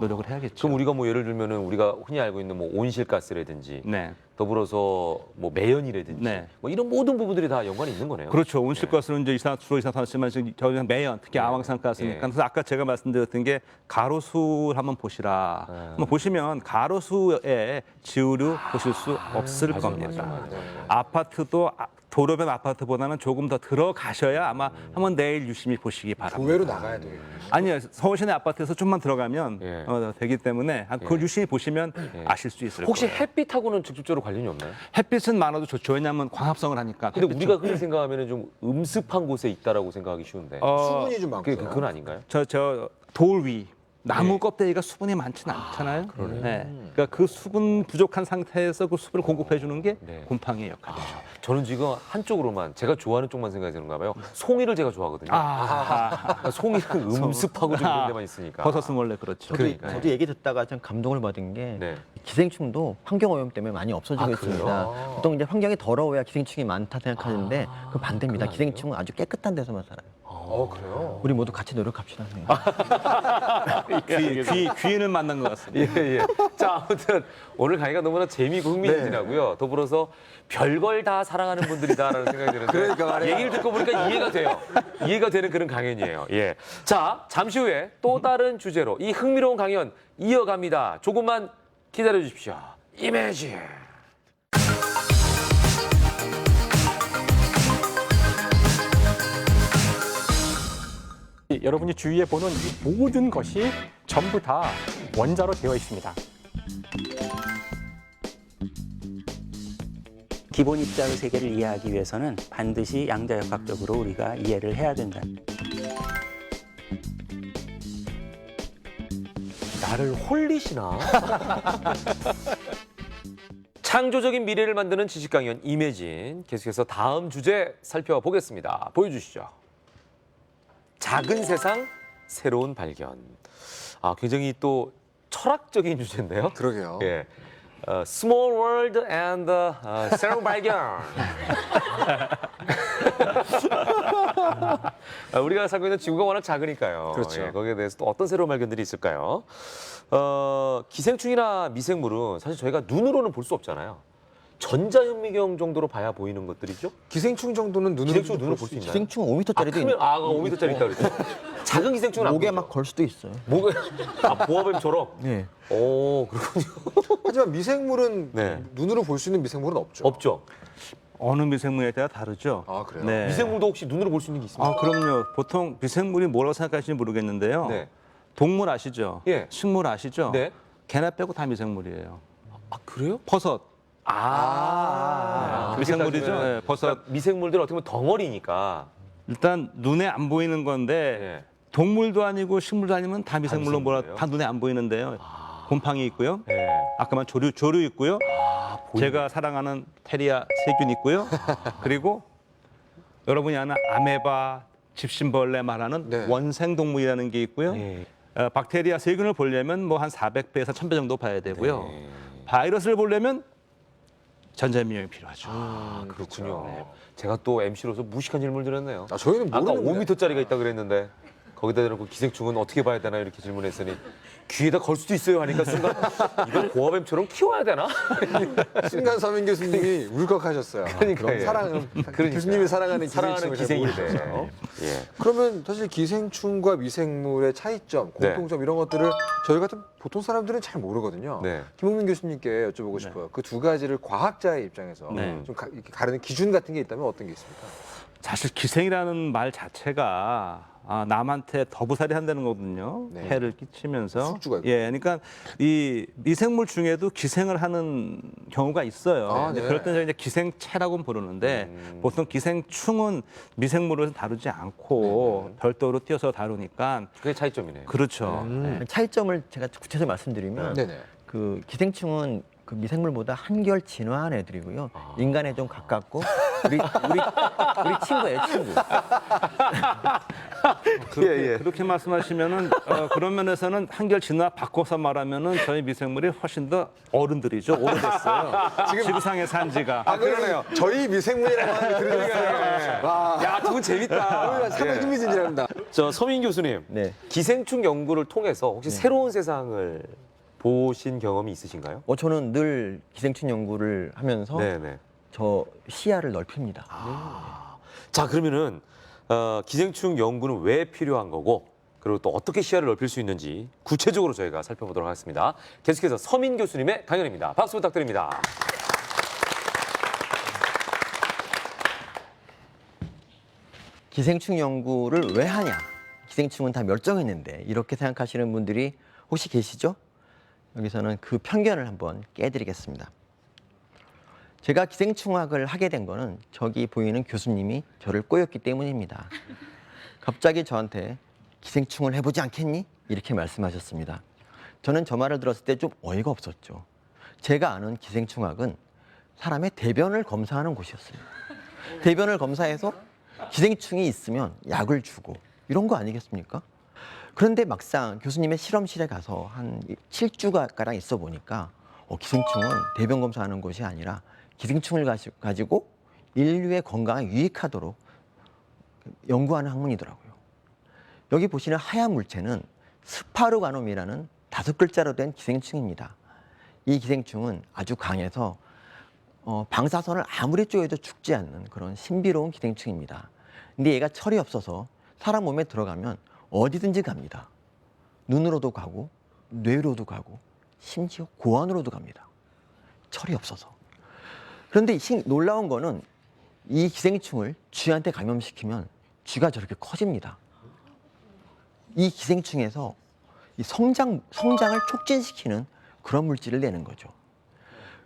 노력을 해야겠죠. 그럼 우리가 뭐 예를 들면은 우리가 흔히 알고 있는 뭐 온실가스라든지 네. 더불어서 뭐 매연이라든지 네. 뭐 이런 모든 부분들이 다 연관이 있는 거네요. 그렇죠. 온실가스는 이제 주로 이산화탄소지만 저희는 매연, 특히 네. 아황산가스니까. 예. 그래서 아까 제가 말씀드렸던 게 가로수 한번 보시라. 한번 보시면 가로수에 지우류 보실 수 없을 겁니다. 아파트도 도로변 아파트보다는 조금 더 들어가셔야 아마 한번 내일 유심히 보시기 바랍니다. 교외로 나가야 돼요. 아니요, 서울 시내 아파트에서 좀만 들어가면 예. 되기 때문에 그걸 유심히 보시면 아실 수 있을 혹시 거예요. 햇빛하고는 직접적으로 관련이 없나요? 햇빛은 많아도 좋죠. 왜냐하면 광합성을 하니까. 근데 햇빛은- 우리가 흔히 생각하면은 좀 음습한 곳에 있다라고 생각하기 쉬운데 수분이 좀 많고. 그건 아닌가요? 저 돌 위. 나무 예. 껍데기가 수분이 많지는 않잖아요. 네. 그러니까 그 수분 부족한 상태에서 그 수분을 공급해 주는 게 네. 곰팡이의 역할이죠. 저는 지금 한쪽으로만 제가 좋아하는 쪽만 생각이 드는가 봐요. 송이를 제가 좋아하거든요. 그러니까 송이는 음습하고 좀 그런 데만 있으니까. 버섯은 원래 그렇죠. 그러니까요. 저도 얘기 듣다가 좀 감동을 받은 게 네. 기생충도 환경오염 때문에 많이 없어지고 아, 있습니다. 그래요? 보통 이제 환경이 더러워야 기생충이 많다 생각하는데 그 반대입니다. 그건 아니에요? 기생충은 아주 깨끗한 데서만 살아요. 그래요? 우리 모두 같이 노력합시다. 네. 귀인을 만난 것 같습니다. 예, 예. 자, 아무튼 오늘 강의가 너무나 재미있고 흥미진진하고요. 더불어서 별걸 다 사랑하는 분들이다라는 생각이 드는데 그러니까 말이에요. 얘기를 듣고 보니까 이해가 돼요. 이해가 되는 그런 강연이에요. 예. 자, 잠시 후에 또 다른 주제로 이 흥미로운 강연 이어갑니다. 조금만 기다려 주십시오. 이미지. 여러분이 주위에 보는 이 모든 것이 전부 다 원자로 되어 있습니다. 기본 입자의 세계를 이해하기 위해서는 반드시 양자역학적으로 우리가 이해를 해야 된다. 나를 홀리시나? 창조적인 미래를 만드는 지식 강연 이매진. 계속해서 다음 주제 살펴보겠습니다. 보여주시죠. 작은 세상, 새로운 발견. 굉장히 또 철학적인 주제인데요. 그러게요. 예. Small world and 새로운 발견. 우리가 살고 있는 지구가 워낙 작으니까요. 그렇죠. 예, 거기에 대해서 또 어떤 새로운 발견들이 있을까요? 기생충이나 미생물은 사실 저희가 눈으로는 볼 수 없잖아요. 전자현미경 정도로 봐야 보이는 것들이죠. 기생충 정도는 기생충 눈으로 볼 수 있나요? 기생충 5m짜리도 크면 5m짜리 있다 그랬죠. 작은 기생충은 안 목에 보이죠? 막 걸 수도 있어요. 목에 보아뱀처럼. 네. 오, 그렇군요. 하지만 미생물은 네. 눈으로 볼 수 있는 미생물은 없죠. 없죠. 어느 미생물에 따라 다르죠. 아, 그래요? 네. 미생물도 혹시 눈으로 볼 수 있는 게 있습니까? 그럼요. 보통 미생물이 뭐라고 생각하시는지 모르겠는데요. 네. 동물 아시죠? 예. 식물 아시죠? 네. 개나 빼고 다 미생물이에요. 그래요? 버섯. 그렇게 미생물이죠. 따지면 네, 버섯. 그러니까 미생물들은 어떻게 보면 덩어리니까. 일단 눈에 안 보이는 건데 네. 동물도 아니고 식물도 아니면 다 미생물로 뭐라 미생물이에요? 다 눈에 안 보이는데요. 곰팡이 있고요. 네. 아까만 조류 있고요. 제가 사랑하는 테리아 세균 있고요. 그리고 여러분이 아는 아메바, 집신벌레 말하는 네. 원생 동물이라는 게 있고요. 네. 박테리아 세균을 보려면 뭐 한 400배에서 1000배 정도 봐야 되고요. 네. 바이러스를 보려면 전자미용이 필요하죠. 그렇군요. 제가 또 MC로서 무식한 질문을 드렸네요. 저희는 아까 모르는 5m짜리가 있다 그랬는데 거기다 대놓고 기생충은 어떻게 봐야 되나 이렇게 질문했으니 귀에다 걸 수도 있어요 하니까 순간 이걸 고아뱀처럼 키워야 되나? 신간 서민 교수님이 울컥하셨어요. 그러니까요. 그럼 사랑은 교수님이 사랑하는 기생충을 잘 기생인데. 모르시죠. 예. 그러면 사실 기생충과 미생물의 차이점, 공통점 이런 것들을 저희 같은 보통 사람들은 잘 모르거든요. 네. 김홍민 교수님께 여쭤보고 싶어요. 그 두 가지를 과학자의 입장에서 네. 좀 이렇게 가르는 기준 같은 게 있다면 어떤 게 있습니까? 사실 기생이라는 말 자체가 남한테 더부살이 한다는 거거든요. 네. 해를 끼치면서. 숙주가 있고. 예, 그러니까 이 미생물 중에도 기생을 하는 경우가 있어요. 아, 근데 네. 그럴 때는 이제 기생체라고 부르는데 보통 기생충은 미생물을 다루지 않고 별도로 띄어서 다루니까 그게 차이점이네요. 그렇죠. 네. 차이점을 제가 구체적으로 말씀드리면 네네. 그 기생충은 그 미생물보다 한결 진화한 애들이고요. 인간에 좀 가깝고 우리 친구예요, 친구. 그렇게 말씀하시면은 그런 면에서는 한결 진화 바꿔서 말하면은 저희 미생물이 훨씬 더 어른들이죠. 오래됐어요. 지구상의 산지가. 그러네요. 저희 미생물이라고 하는 게 들으니까요. 와, 야, 두 분 재밌다. 상당히 흥미진진합니다. 저 서민 교수님, 네. 기생충 연구를 통해서 혹시 새로운 세상을 보신 경험이 있으신가요? 저는 늘 기생충 연구를 하면서 네네. 저 시야를 넓힙니다. 자, 그러면은 기생충 연구는 왜 필요한 거고 그리고 또 어떻게 시야를 넓힐 수 있는지 구체적으로 저희가 살펴보도록 하겠습니다. 계속해서 서민 교수님의 강연입니다. 박수 부탁드립니다. 기생충 연구를 왜 하냐? 기생충은 다 멸종했는데 이렇게 생각하시는 분들이 혹시 계시죠? 여기서는 그 편견을 한번 깨드리겠습니다. 제가 기생충학을 하게 된 거는 저기 보이는 교수님이 저를 꼬였기 때문입니다. 갑자기 저한테 기생충을 해보지 않겠니? 이렇게 말씀하셨습니다. 저는 저 말을 들었을 때 좀 어이가 없었죠. 제가 아는 기생충학은 사람의 대변을 검사하는 곳이었습니다. 대변을 검사해서 기생충이 있으면 약을 주고 이런 거 아니겠습니까? 그런데 막상 교수님의 실험실에 가서 한 7주가량 있어 보니까 기생충은 대변 검사하는 곳이 아니라 기생충을 가지고 인류의 건강에 유익하도록 연구하는 학문이더라고요. 여기 보시는 하얀 물체는 스파르가놈이라는 5글자로 된 기생충입니다. 이 기생충은 아주 강해서 방사선을 아무리 쪼여도 죽지 않는 그런 신비로운 기생충입니다. 근데 얘가 철이 없어서 사람 몸에 들어가면 어디든지 갑니다. 눈으로도 가고 뇌로도 가고 심지어 고안으로도 갑니다. 철이 없어서. 그런데 놀라운 거는 이 기생충을 쥐한테 감염시키면 쥐가 저렇게 커집니다. 이 기생충에서 이 성장을 촉진시키는 그런 물질을 내는 거죠.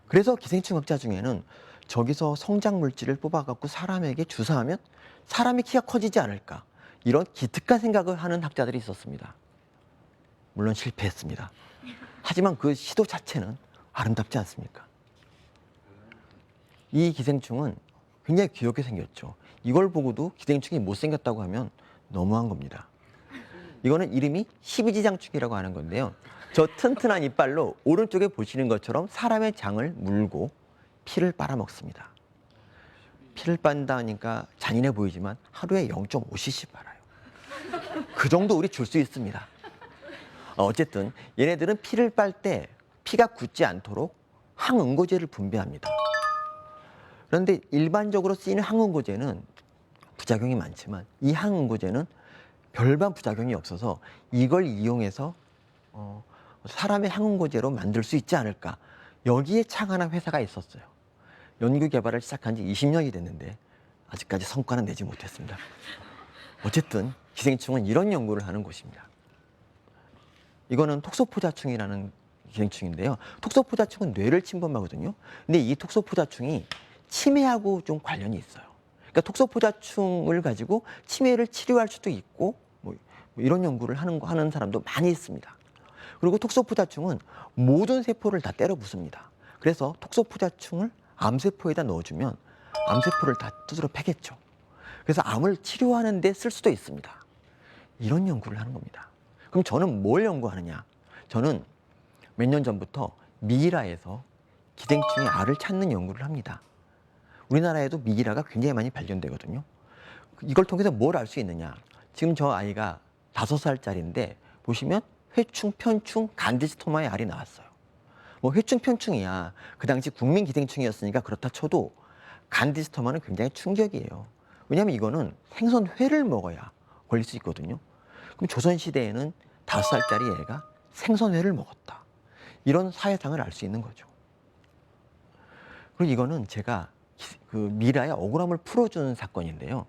그래서 기생충학자 중에는 저기서 성장 물질을 뽑아갖고 사람에게 주사하면 사람의 키가 커지지 않을까, 이런 기특한 생각을 하는 학자들이 있었습니다. 물론 실패했습니다. 하지만 그 시도 자체는 아름답지 않습니까? 이 기생충은 굉장히 귀엽게 생겼죠. 이걸 보고도 기생충이 못생겼다고 하면 너무한 겁니다. 이거는 이름이 십이지장충이라고 하는 건데요. 저 튼튼한 이빨로 오른쪽에 보시는 것처럼 사람의 장을 물고 피를 빨아먹습니다. 피를 빤다니까 잔인해 보이지만 하루에 0.5cc 빨아요. 그 정도 우리 줄 수 있습니다. 어쨌든 얘네들은 피를 빨 때 피가 굳지 않도록 항응고제를 분비합니다. 그런데 일반적으로 쓰이는 항응고제는 부작용이 많지만 이 항응고제는 별반 부작용이 없어서 이걸 이용해서 사람의 항응고제로 만들 수 있지 않을까, 여기에 창안한 회사가 있었어요. 연구 개발을 시작한 지 20년이 됐는데 아직까지 성과는 내지 못했습니다. 어쨌든 기생충은 이런 연구를 하는 곳입니다. 이거는 톡소포자충이라는 기생충인데요. 톡소포자충은 뇌를 침범하거든요. 근데 이 톡소포자충이 치매하고 좀 관련이 있어요. 그러니까 톡소포자충을 가지고 치매를 치료할 수도 있고 뭐 이런 연구를 하는 사람도 많이 있습니다. 그리고 톡소포자충은 모든 세포를 다 때려 부숩니다. 그래서 톡소포자충을 암세포에다 넣어주면 암세포를 다 두드러 패겠죠. 그래서 암을 치료하는 데 쓸 수도 있습니다. 이런 연구를 하는 겁니다. 그럼 저는 뭘 연구하느냐? 저는 몇 년 전부터 미이라에서 기생충의 알을 찾는 연구를 합니다. 우리나라에도 미이라가 굉장히 많이 발견되거든요. 이걸 통해서 뭘 알 수 있느냐? 지금 저 아이가 5살짜리인데 보시면 회충, 편충, 간디스토마의 알이 나왔어요. 뭐 회충, 편충이야. 그 당시 국민 기생충이었으니까 그렇다 쳐도 간디스토마는 굉장히 충격이에요. 왜냐하면 이거는 생선회를 먹어야 걸릴 수 있거든요. 그럼 조선시대에는 5살짜리 애가 생선회를 먹었다, 이런 사회상을 알 수 있는 거죠. 그리고 이거는 제가 그 미이라의 억울함을 풀어주는 사건인데요.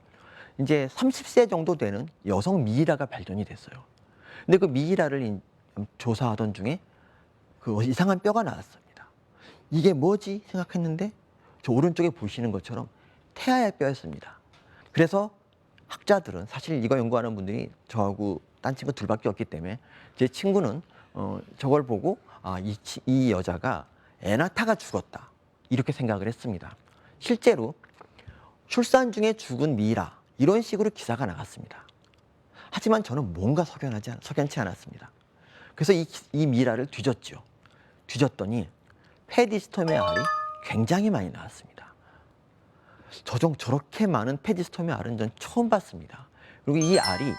이제 30세 정도 되는 여성 미이라가 발견이 됐어요. 근데 그 미이라를 조사하던 중에 그 이상한 뼈가 나왔습니다. 이게 뭐지 생각했는데 저 오른쪽에 보시는 것처럼 태아의 뼈였습니다. 그래서 학자들은, 사실 이거 연구하는 분들이 저하고 딴 친구 둘밖에 없기 때문에 제 친구는 저걸 보고 이 여자가 애 낳다가 죽었다, 이렇게 생각을 했습니다. 실제로 출산 중에 죽은 미이라, 이런 식으로 기사가 나갔습니다. 하지만 저는 뭔가 석연치 않았습니다. 그래서 이 미이라를 뒤졌죠. 뒤졌더니 페디스톰의 알이 굉장히 많이 나왔습니다. 저렇게 많은 페디스톰의 알은 전 처음 봤습니다. 그리고 이 알이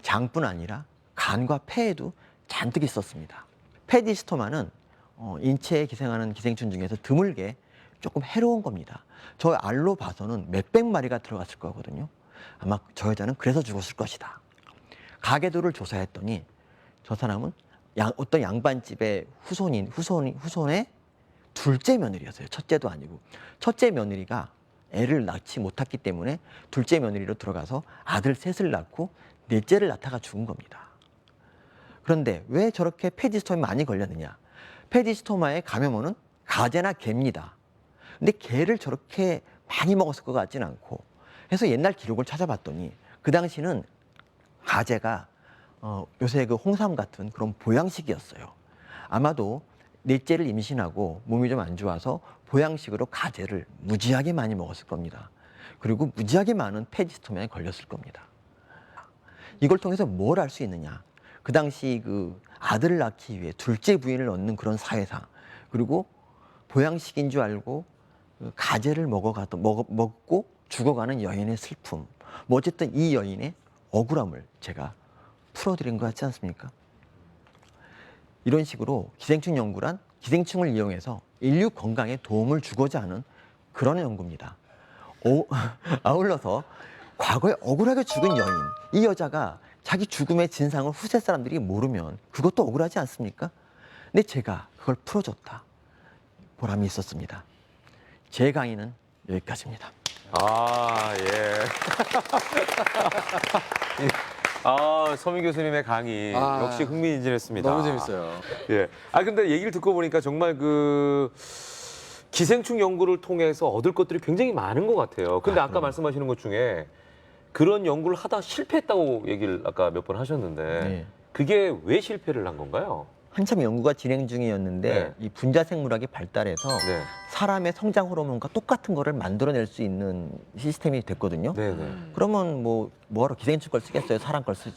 장뿐 아니라 간과 폐에도 잔뜩 있었습니다. 페디스토마는 인체에 기생하는 기생충 중에서 드물게 조금 해로운 겁니다. 저 알로 봐서는 몇백 마리가 들어갔을 거거든요. 아마 저 여자는 그래서 죽었을 것이다. 가계도를 조사했더니 저 사람은 어떤 양반집의 후손의 둘째 며느리였어요. 첫째도 아니고. 첫째 며느리가 애를 낳지 못했기 때문에 둘째 며느리로 들어가서 아들 셋을 낳고 넷째를 낳다가 죽은 겁니다. 그런데 왜 저렇게 페디스토마에 많이 걸렸느냐? 페디스토마의 감염원은 가재나 개입니다. 근데 개를 저렇게 많이 먹었을 것 같지는 않고, 해서 옛날 기록을 찾아봤더니 그 당시는 가재가 요새 그 홍삼 같은 그런 보양식이었어요. 아마도 넷째를 임신하고 몸이 좀 안 좋아서 보양식으로 가재를 무지하게 많이 먹었을 겁니다. 그리고 무지하게 많은 페디스토마에 걸렸을 겁니다. 이걸 통해서 뭘 알 수 있느냐? 그 당시 그 아들을 낳기 위해 둘째 부인을 얻는 그런 사회상, 그리고 보양식인 줄 알고 가재를 먹고 죽어가는 여인의 슬픔. 뭐 어쨌든 이 여인의 억울함을 제가 풀어드린 거 같지 않습니까? 이런 식으로 기생충 연구란 기생충을 이용해서 인류 건강에 도움을 주고자 하는 그런 연구입니다. 아울러서 과거에 억울하게 죽은 여인, 이 여자가 자기 죽음의 진상을 후세 사람들이 모르면 그것도 억울하지 않습니까? 근데 제가 그걸 풀어줬다. 보람이 있었습니다. 제 강의는 여기까지입니다. 아, 예. 서민 교수님의 강의 역시 흥미진진했습니다. 너무 재밌어요. 예. 근데 얘기를 듣고 보니까 정말 그 기생충 연구를 통해서 얻을 것들이 굉장히 많은 것 같아요. 근데 아까 말씀하시는 것 중에 그런 연구를 하다 실패했다고 얘기를 아까 몇 번 하셨는데 네. 그게 왜 실패를 한 건가요? 한참 연구가 진행 중이었는데 네. 이 분자 생물학이 발달해서 네. 사람의 성장 호르몬과 똑같은 거를 만들어낼 수 있는 시스템이 됐거든요. 네네. 그러면 뭐하러 기생충 걸 쓰겠어요? 사람 걸 쓰지.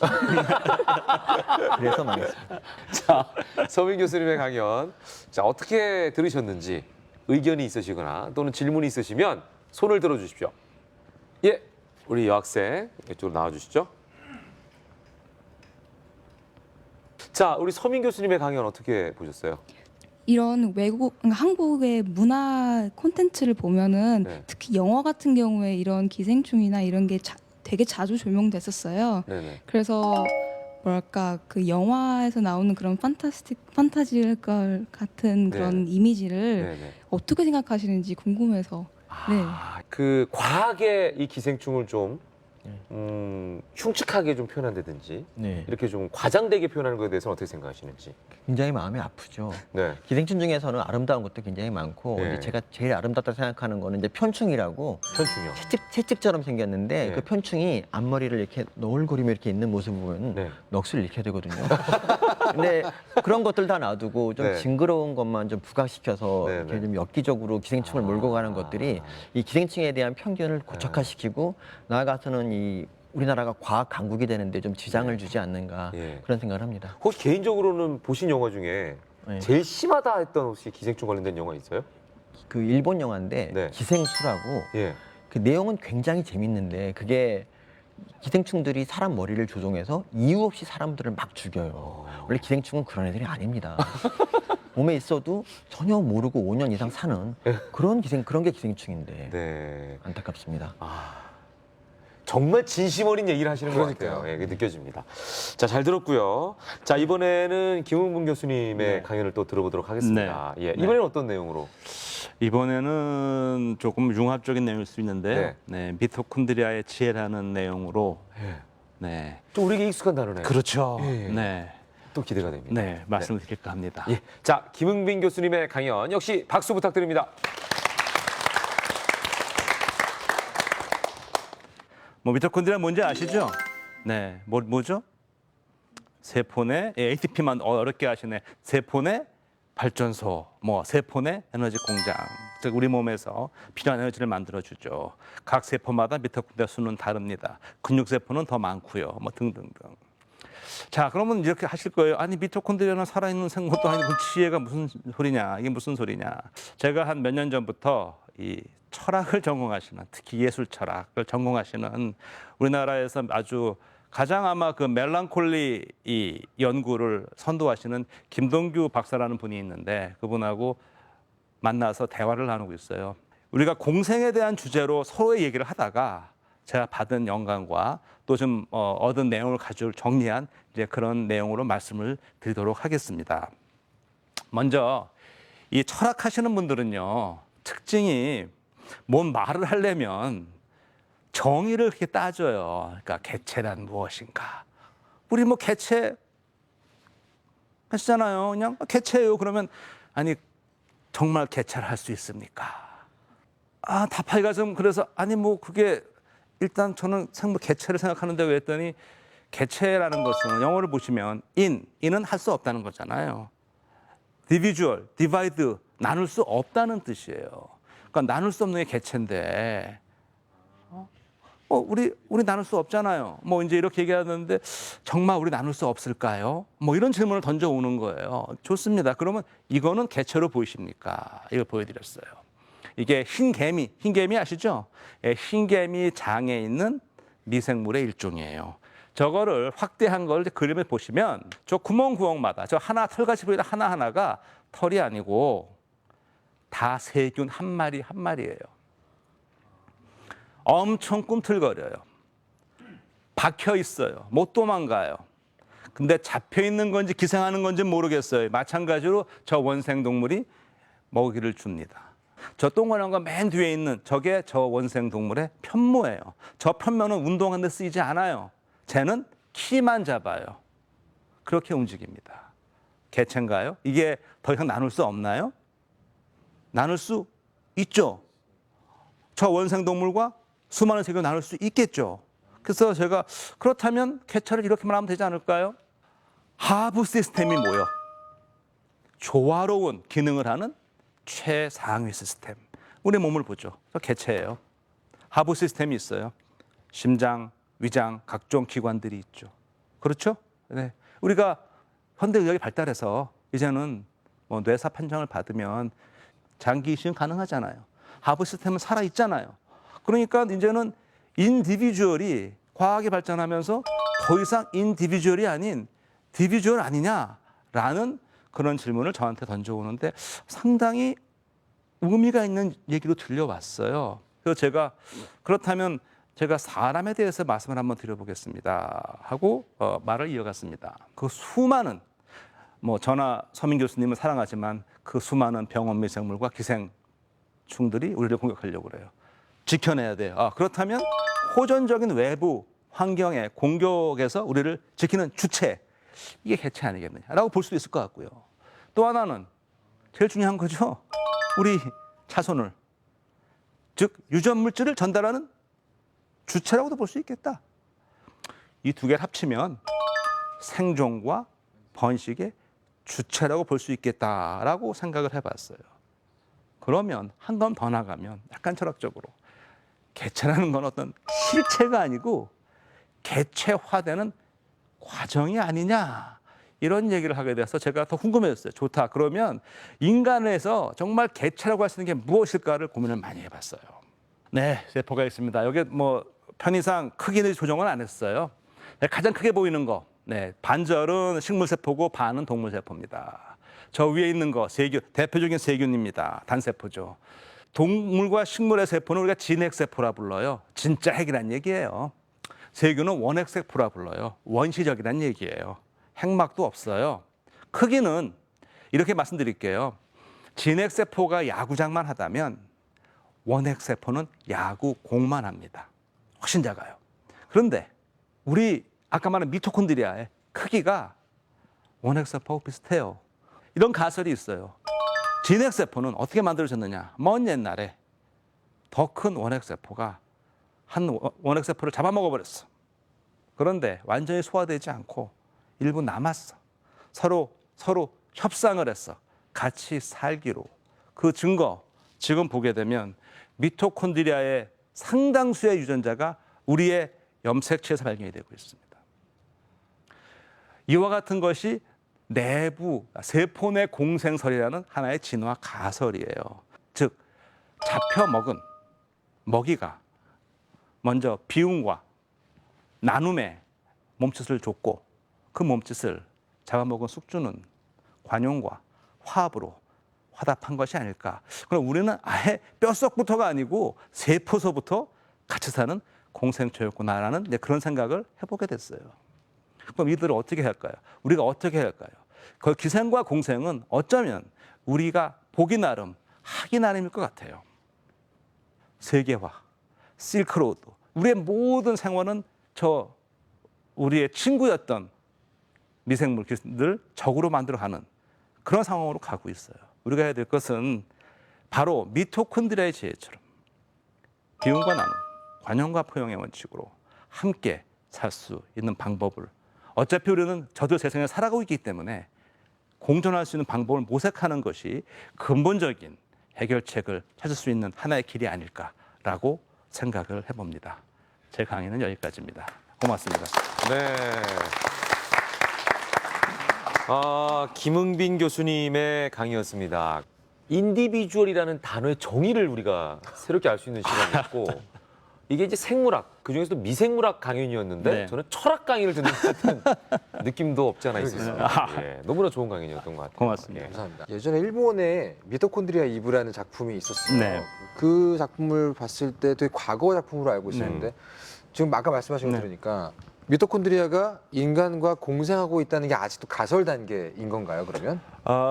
그래서 망했습니다. 자, 서민 교수님의 강연. 자, 어떻게 들으셨는지 의견이 있으시거나 또는 질문이 있으시면 손을 들어 주십시오. 예. 우리 여학생 이쪽으로 나와 주시죠. 자, 우리 서민 교수님의 강연 어떻게 보셨어요? 이런 한국의 문화 콘텐츠를 보면은 네. 특히 영화 같은 경우에 이런 기생충이나 이런 게 되게 자주 조명됐었어요. 네네. 그래서 뭐랄까 그 영화에서 나오는 그런 판타지걸 같은 그런 이미지를 네네. 어떻게 생각하시는지 궁금해서. 네. 그 과하게 이 기생충을 좀 흉측하게 좀 표현한다든지 네. 이렇게 좀 과장되게 표현하는 것에 대해서는 어떻게 생각하시는지. 굉장히 마음이 아프죠. 네. 기생충 중에서는 아름다운 것도 굉장히 많고 네. 이제 제가 제일 아름답다고 생각하는 거는 이제 편충이라고 편충이요. 채찍처럼 생겼는데 네. 그 편충이 앞머리를 이렇게 너울거리며 이렇게 있는 모습을 보면 네. 넋을 잃게 되거든요. 근데 그런 것들 다 놔두고 좀 네. 징그러운 것만 좀 부각시켜서 네, 이렇게 네. 좀 엽기적으로 기생충을 몰고 가는 것들이 이 기생충에 대한 편견을 고착화시키고 나아가서는 이 우리나라가 과학 강국이 되는데 좀 지장을 주지 않는가 예. 그런 생각을 합니다. 혹시 개인적으로는 보신 영화 중에 네. 제일 심하다 했던 혹시 기생충 관련된 영화 있어요? 그 일본 영화인데 네. 기생수라고 예. 그 내용은 굉장히 재밌는데 그게 기생충들이 사람 머리를 조종해서 이유 없이 사람들을 막 죽여요. 원래 기생충은 그런 애들이 아닙니다. 몸에 있어도 전혀 모르고 5년 이상 사는 그런 게 기생충인데 네. 안타깝습니다. 정말 진심 어린 얘기를 하시는 것 그러니까요. 같아요. 예, 그게 느껴집니다. 자, 잘 들었고요. 자, 이번에는 김은근 교수님의 네. 강연을 또 들어보도록 하겠습니다. 예, 이번에는 어떤 내용으로? 이번에는 조금 융합적인 내용일 수 있는데 미토콘드리아의 지혜라는 내용으로 네. 좀 우리에게 익숙한 단어네요. 그렇죠. 예. 네. 또 기대가 됩니다. 네, 말씀을 드릴까 합니다. 예. 자, 김은빈 교수님의 강연 역시 박수 부탁드립니다. 미토콘드리아 뭔지 아시죠? 네, 뭐죠? 세포 내 ATP만 어렵게 하시네. 세포 내 발전소, 세포 내 에너지 공장. 즉 우리 몸에서 필요한 에너지를 만들어 주죠. 각 세포마다 미토콘드리아 수는 다릅니다. 근육 세포는 더 많고요. 등등등. 자, 그러면 이렇게 하실 거예요. 아니 미토콘드리아는 살아있는 생물도 아니고 그 지혜가 무슨 소리냐? 이게 무슨 소리냐? 제가 한 몇 년 전부터 이 철학을 전공하시는, 특히 예술 철학을 전공하시는 우리나라에서 아주 가장 아마 그 멜랑콜리 이 연구를 선도하시는 김동규 박사라는 분이 있는데 그분하고 만나서 대화를 나누고 있어요. 우리가 공생에 대한 주제로 서로의 얘기를 하다가 제가 받은 영감과 또 좀 얻은 내용을 가지고 정리한 이제 그런 내용으로 말씀을 드리도록 하겠습니다. 먼저 이 철학하시는 분들은요, 특징이 뭔 말을 하려면 정의를 그렇게 따져요. 그러니까 개체란 무엇인가? 우리 개체 하시잖아요. 그냥 개체예요. 그러면 아니 정말 개체를 할 수 있습니까? 답하기가 좀 그래서 아니 그게 일단 저는 생물 개체를 생각하는데 왜 했더니 개체라는 것은 영어를 보시면 in은 할 수 없다는 거잖아요. dividual, divide, 나눌 수 없다는 뜻이에요. 그러니까 나눌 수 없는 게 개체인데 우리 나눌 수 없잖아요. 이제 이렇게 얘기하는데 정말 우리 나눌 수 없을까요? 이런 질문을 던져오는 거예요. 좋습니다. 그러면 이거는 개체로 보이십니까? 이걸 보여드렸어요. 이게 흰개미 아시죠? 흰개미 장에 있는 미생물의 일종이에요. 저거를 확대한 걸 그림에 보시면 저 구멍구멍마다 저 하나 털같이 보이는 하나하나가 털이 아니고 다 세균 한 마리 한 마리예요. 엄청 꿈틀거려요. 박혀 있어요. 못 도망가요. 근데 잡혀 있는 건지 기생하는 건지 모르겠어요. 마찬가지로 저 원생 동물이 먹이를 줍니다. 저 동그란 거 맨 뒤에 있는 저게 저 원생 동물의 편모예요. 저 편모는 운동하는 데 쓰이지 않아요. 쟤는 키만 잡아요. 그렇게 움직입니다. 개체인가요? 이게 더 이상 나눌 수 없나요? 나눌 수 있죠. 저 원생 동물과 수많은 세계를 나눌 수 있겠죠. 그래서 제가 그렇다면 개체를 이렇게만 하면 되지 않을까요? 하부 시스템이 뭐요? 조화로운 기능을 하는 최상위 시스템. 우리 몸을 보죠. 저 개체예요. 하부 시스템이 있어요. 심장, 위장, 각종 기관들이 있죠. 그렇죠? 네. 우리가 현대의학이 발달해서 이제는 뭐 뇌사 판정을 받으면 장기 이식은 가능하잖아요. 하부 시스템은 살아 있잖아요. 그러니까 이제는 인디비주얼이 과학이 발전하면서 더 이상 인디비주얼이 아닌 디비주얼 아니냐라는 그런 질문을 저한테 던져오는데 상당히 의미가 있는 얘기로 들려왔어요. 그래서 제가 그렇다면 제가 사람에 대해서 말씀을 한번 드려보겠습니다 하고 말을 이어갔습니다. 그 수많은 뭐 저나 서민 교수님은 사랑하지만 그 수많은 병원 미생물과 기생충들이 우리를 공격하려고 그래요. 지켜내야 돼요. 그렇다면 호전적인 외부 환경의 공격에서 우리를 지키는 주체, 이게 개체 아니겠느냐라고 볼 수도 있을 것 같고요. 또 하나는 제일 중요한 거죠. 우리 차선을, 즉 유전 물질을 전달하는 주체라고도 볼 수 있겠다. 이 두 개를 합치면 생존과 번식의 주체라고 볼 수 있겠다라고 생각을 해봤어요. 그러면 한 번 더 나가면 약간 철학적으로 개체라는 건 어떤 실체가 아니고 개체화되는 과정이 아니냐, 이런 얘기를 하게 돼서 제가 더 궁금해졌어요. 좋다. 그러면 인간에서 정말 개체라고 할 수 있는 게 무엇일까를 고민을 많이 해봤어요. 네, 세포가 있습니다. 여기 뭐 편의상 크기는 조정을 안 했어요. 가장 크게 보이는 거, 반절은 식물세포고 반은 동물세포입니다. 저 위에 있는 거 세균, 대표적인 세균입니다. 단세포죠. 동물과 식물의 세포는 우리가 진핵세포라 불러요. 진짜 핵이란 얘기예요. 세균은 원핵세포라 불러요. 원시적이란 얘기예요. 핵막도 없어요. 크기는 이렇게 말씀드릴게요. 진핵세포가 야구장만 하다면 원핵세포는 야구공만 합니다. 훨씬 작아요. 그런데 우리 아까 말한 미토콘드리아의 크기가 원핵세포하고 비슷해요. 이런 가설이 있어요. 진핵세포는 어떻게 만들어졌느냐. 먼 옛날에 더 큰 원핵세포가 한 원핵세포를 잡아먹어버렸어. 그런데 완전히 소화되지 않고 일부 남았어. 서로 협상을 했어. 같이 살기로. 그 증거 지금 보게 되면 미토콘드리아의 상당수의 유전자가 우리의 염색체에서 발견이 되고 있습니다. 이와 같은 것이 내부 세포 내 공생설이라는 하나의 진화 가설이에요. 즉 잡혀 먹은 먹이가 먼저 비움과 나눔의 몸짓을 줬고 그 몸짓을 잡아먹은 숙주는 관용과 화합으로 화답한 것이 아닐까. 그럼 우리는 아예 뼛속부터가 아니고 세포서부터 같이 사는 공생체였구나라는 그런 생각을 해보게 됐어요. 그럼 이들을 어떻게 할까요? 우리가 어떻게 할까요? 그 기생과 공생은 어쩌면 우리가 보기 나름, 하기 나름일 것 같아요. 세계화, 실크로드, 우리의 모든 생활은 우리의 친구였던 미생물들 적으로 만들어가는 그런 상황으로 가고 있어요. 우리가 해야 될 것은 바로 미토콘드리아의 지혜처럼 비움과 나눔, 관용과 포용의 원칙으로 함께 살 수 있는 방법을, 어차피 우리는 저도 세상에 살아가고 있기 때문에 공존할 수 있는 방법을 모색하는 것이 근본적인 해결책을 찾을 수 있는 하나의 길이 아닐까라고 생각을 해봅니다. 제 강의는 여기까지입니다. 고맙습니다. 네. 김흥빈 교수님의 강의였습니다. 인디비주얼이라는 단어의 정의를 우리가 새롭게 알 수 있는 시간이었고 이게 이제 생물학, 그 중에서도 미생물학 강연이었는데 네. 저는 철학 강의를 듣는 것 같은 느낌도 없지 않아 있었어요. 예, 너무나 좋은 강연이었던 것 같아요. 고맙습니다. 예. 감사합니다. 예전에 일본에 미토콘드리아 2부라는 작품이 있었어요. 네. 그 작품을 봤을 때 되게 과거 작품으로 알고 있었는데 지금 아까 말씀하신 거 네. 들으니까 미토콘드리아가 인간과 공생하고 있다는 게 아직도 가설 단계인 건가요, 그러면?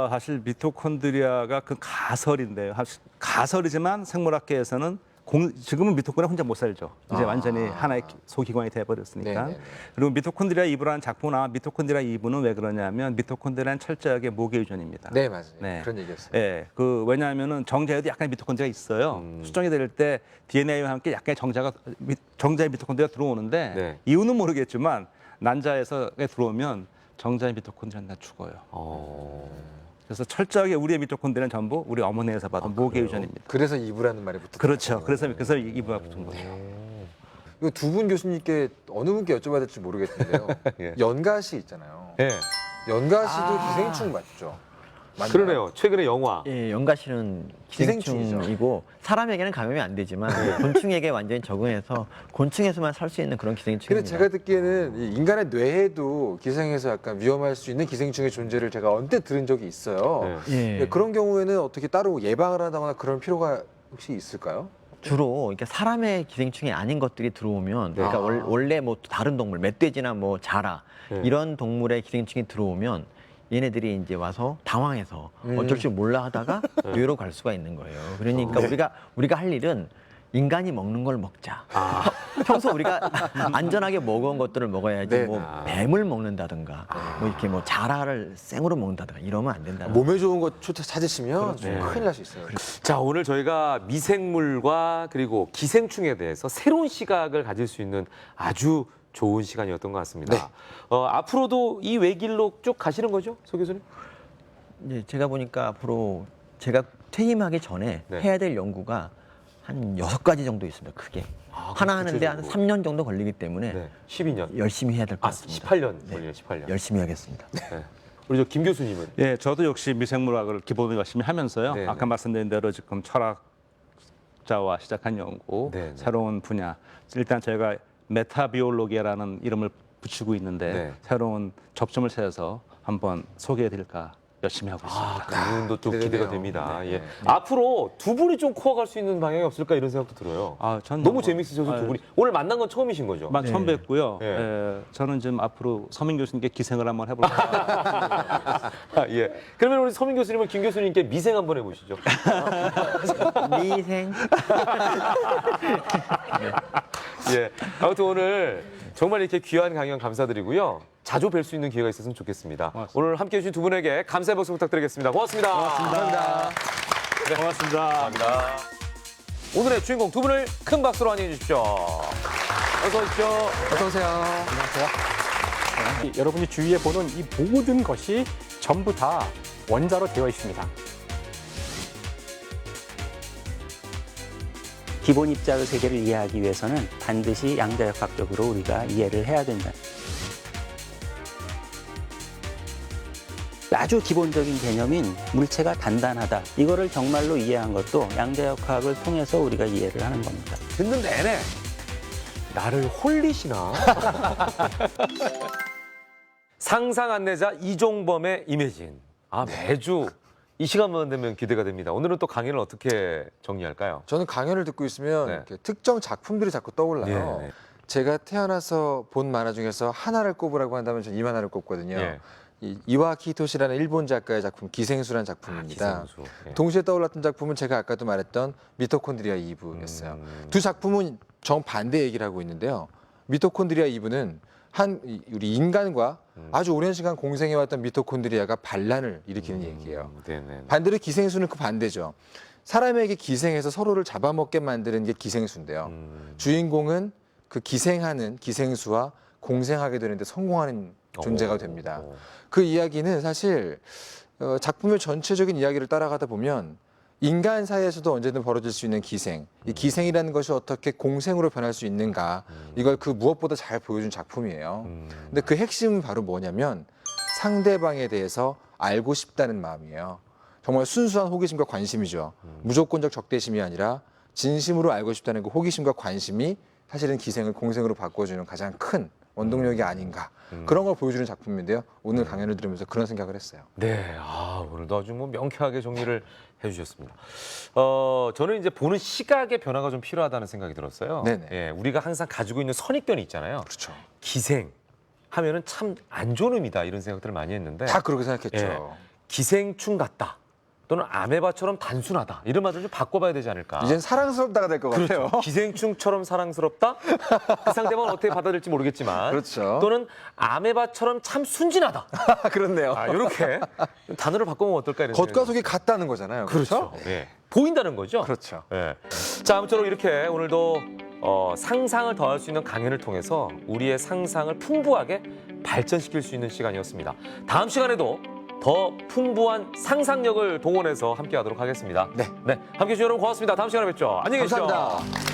사실 미토콘드리아가 그 가설인데요. 가설이지만 생물학계에서는 지금은 미토콘드리아 혼자 못 살죠. 이제 완전히 하나의 소기관이 돼버렸으니까. 네네네. 그리고 미토콘드리아 2부라는 작품은 아마 미토콘드리아 2부는 왜 그러냐면 미토콘드리아는 철저하게 모계유전입니다. 네, 맞아요. 네. 그런 얘기였어요. 예, 왜냐하면은 정자에도 약간 미토콘드리아가 있어요. 수정이 될 때 DNA와 함께 약간의 정자의 미토콘드리아가 들어오는데 네. 이유는 모르겠지만 난자에서 들어오면 정자의 미토콘드리아는 다 죽어요. 그래서 철저하게 우리의 미토콘드리아는 전부 우리 어머니에서 받은 모계유전입니다. 그래서 2부라는 말이 붙었어요. 그렇죠. 그래서 이부가 붙은 거예요. 이거 두 분 교수님께 어느 분께 여쭤봐야 될지 모르겠는데요. 예. 연가시 있잖아요. 예. 연가시도 기생충 맞죠? 맞나요? 그러네요. 최근에 영화. 예, 연가시는 기생충이죠. 기생충이고 사람에게는 감염이 안 되지만 곤충에게 완전히 적응해서 곤충에서만 살 수 있는 그런 근데 기생충입니다. 제가 듣기에는 이 인간의 뇌에도 기생해서 약간 위험할 수 있는 기생충의 존재를 제가 언뜻 들은 적이 있어요. 네. 예. 그런 경우에는 어떻게 따로 예방을 한다거나 그런 필요가 혹시 있을까요? 주로 이렇게 사람의 기생충이 아닌 것들이 들어오면 그러니까 원래 뭐 다른 동물, 멧돼지나 뭐 자라 네. 이런 동물의 기생충이 들어오면 얘네들이 이제 와서 당황해서 어쩔 줄 몰라 하다가 뇌로 갈 수가 있는 거예요. 그러니까 우리가 할 일은 인간이 먹는 걸 먹자. 평소 우리가 안전하게 먹은 것들을 먹어야지 네. 뭐 뱀을 먹는다든가 뭐 이렇게 뭐 자라를 생으로 먹는다든가 이러면 안 된다. 몸에 좋은 것 찾으시면 그렇죠. 큰일 날 수 있어요. 자, 오늘 저희가 미생물과 그리고 기생충에 대해서 새로운 시각을 가질 수 있는 아주 좋은 시간이었던 것 같습니다. 네. 앞으로도 이 외길로 쭉 가시는 거죠, 소 교수님? 이제 제가 보니까 앞으로 제가 퇴임하기 전에 네. 해야 될 연구가 한 6가지 정도 있습니다. 크게. 하나 하는데 한 구체적으로. 3년 정도 걸리기 때문에 네. 12년. 열심히 해야 될 것 아, 같습니다. 18년 네. 걸려요, 18년. 열심히 하겠습니다. 네. 우리 저 김 교수님은? 예, 저도 역시 미생물학을 기본으로 열심히 하면서요. 네, 아까 네. 말씀드린 대로 지금 철학자와 시작한 연구, 네, 네. 새로운 분야. 일단 저희가 메타비올로기라는 이름을 붙이고 있는데 네. 새로운 접점을 찾아서 한번 소개해드릴까 열심히 하고 있습니다. 그 부분도 또 기대되네요. 기대가 됩니다. 네. 예. 앞으로 두 분이 좀 코어갈 수 있는 방향이 없을까 이런 생각도 들어요. 전 너무 재밌으셔서 두 분이 오늘 만난 건 처음이신 거죠? 처음 뵙고요. 네. 예, 저는 지금 앞으로 서민 교수님께 기생을 한번 해볼까. 아, 예. 그러면 우리 서민 교수님은 김 교수님께 미생 한번 해보시죠. 미생. 예. 아무튼 오늘 정말 이렇게 귀한 강연 감사드리고요. 자주 뵐 수 있는 기회가 있었으면 좋겠습니다. 고맙습니다. 오늘 함께해 주신 두 분에게 감사의 박수 부탁드리겠습니다. 고맙습니다. 고맙습니다. 네. 고맙습니다. 감사합니다. 오늘의 주인공 두 분을 큰 박수로 환영해 주십시오. 어서 오십시오. 어서 오세요. 여러분이 주위에 보는 이 모든 것이 전부 다 원자로 되어 있습니다. 기본 입자의 세계를 이해하기 위해서는 반드시 양자역학적으로 우리가 이해를 해야 된다. 아주 기본적인 개념인 물체가 단단하다. 이거를 정말로 이해한 것도 양자역학을 통해서 우리가 이해를 하는 겁니다. 듣는 내내 나를 홀리시나? 상상 안내자 이종범의 이매진. 매주 이 시간만 되면 기대가 됩니다. 오늘은 또 강연을 어떻게 정리할까요? 저는 강연을 듣고 있으면 네. 이렇게 특정 작품들이 자꾸 떠올라요. 네, 네. 제가 태어나서 본 만화 중에서 하나를 꼽으라고 한다면 저는 이 만화를 꼽거든요. 예. 이와키 히토시라는 일본 작가의 작품 기생수라는 작품입니다. 기생수. 예. 동시에 떠올랐던 작품은 제가 아까도 말했던 미토콘드리아 2부였어요. 두 작품은 정반대 얘기를 하고 있는데요. 미토콘드리아 2부는 우리 인간과 아주 오랜 시간 공생해왔던 미토콘드리아가 반란을 일으키는 얘기예요. 네네. 반대로 기생수는 그 반대죠. 사람에게 기생해서 서로를 잡아먹게 만드는 게 기생수인데요. 주인공은 그 기생하는 기생수와 공생하게 되는데 성공하는 존재가 됩니다. 그 이야기는 사실 작품의 전체적인 이야기를 따라가다 보면 인간 사이에서도 언제든 벌어질 수 있는 기생, 이 기생이라는 것이 어떻게 공생으로 변할 수 있는가, 이걸 그 무엇보다 잘 보여준 작품이에요. 근데 그 핵심은 바로 뭐냐면 상대방에 대해서 알고 싶다는 마음이에요. 정말 순수한 호기심과 관심이죠. 무조건적 적대심이 아니라 진심으로 알고 싶다는 그 호기심과 관심이 사실은 기생을 공생으로 바꿔주는 가장 큰 원동력이 아닌가 그런 걸 보여주는 작품인데요. 오늘 강연을 들으면서 그런 생각을 했어요. 네, 오늘도 아주 뭐 명쾌하게 정리를 해주셨습니다. 저는 이제 보는 시각의 변화가 좀 필요하다는 생각이 들었어요. 네네. 예, 우리가 항상 가지고 있는 선입견이 있잖아요. 그렇죠. 기생 하면은 참 안 좋은 의미다 이런 생각들을 많이 했는데 다 그렇게 생각했죠. 예, 기생충 같다 또는 아메바처럼 단순하다 이런 말을 좀 바꿔봐야 되지 않을까. 이젠 사랑스럽다가 될 것 같아요. 기생충처럼 사랑스럽다? 그 상대방은 어떻게 받아들일지 모르겠지만 그렇죠. 또는 아메바처럼 참 순진하다. 그렇네요. 이렇게 단어를 바꾸면 어떨까 이런 겉과 생각이 속이 같다는 거잖아요. 그렇죠. 예. 보인다는 거죠. 그렇죠. 예. 자, 아무쪼록 이렇게 오늘도 상상을 더할 수 있는 강연을 통해서 우리의 상상을 풍부하게 발전시킬 수 있는 시간이었습니다. 다음 시간에도 더 풍부한 상상력을 동원해서 함께하도록 하겠습니다. 네. 함께해 주신 여러분 고맙습니다. 다음 시간에 뵙죠. 안녕히 계십시오. 감사합니다.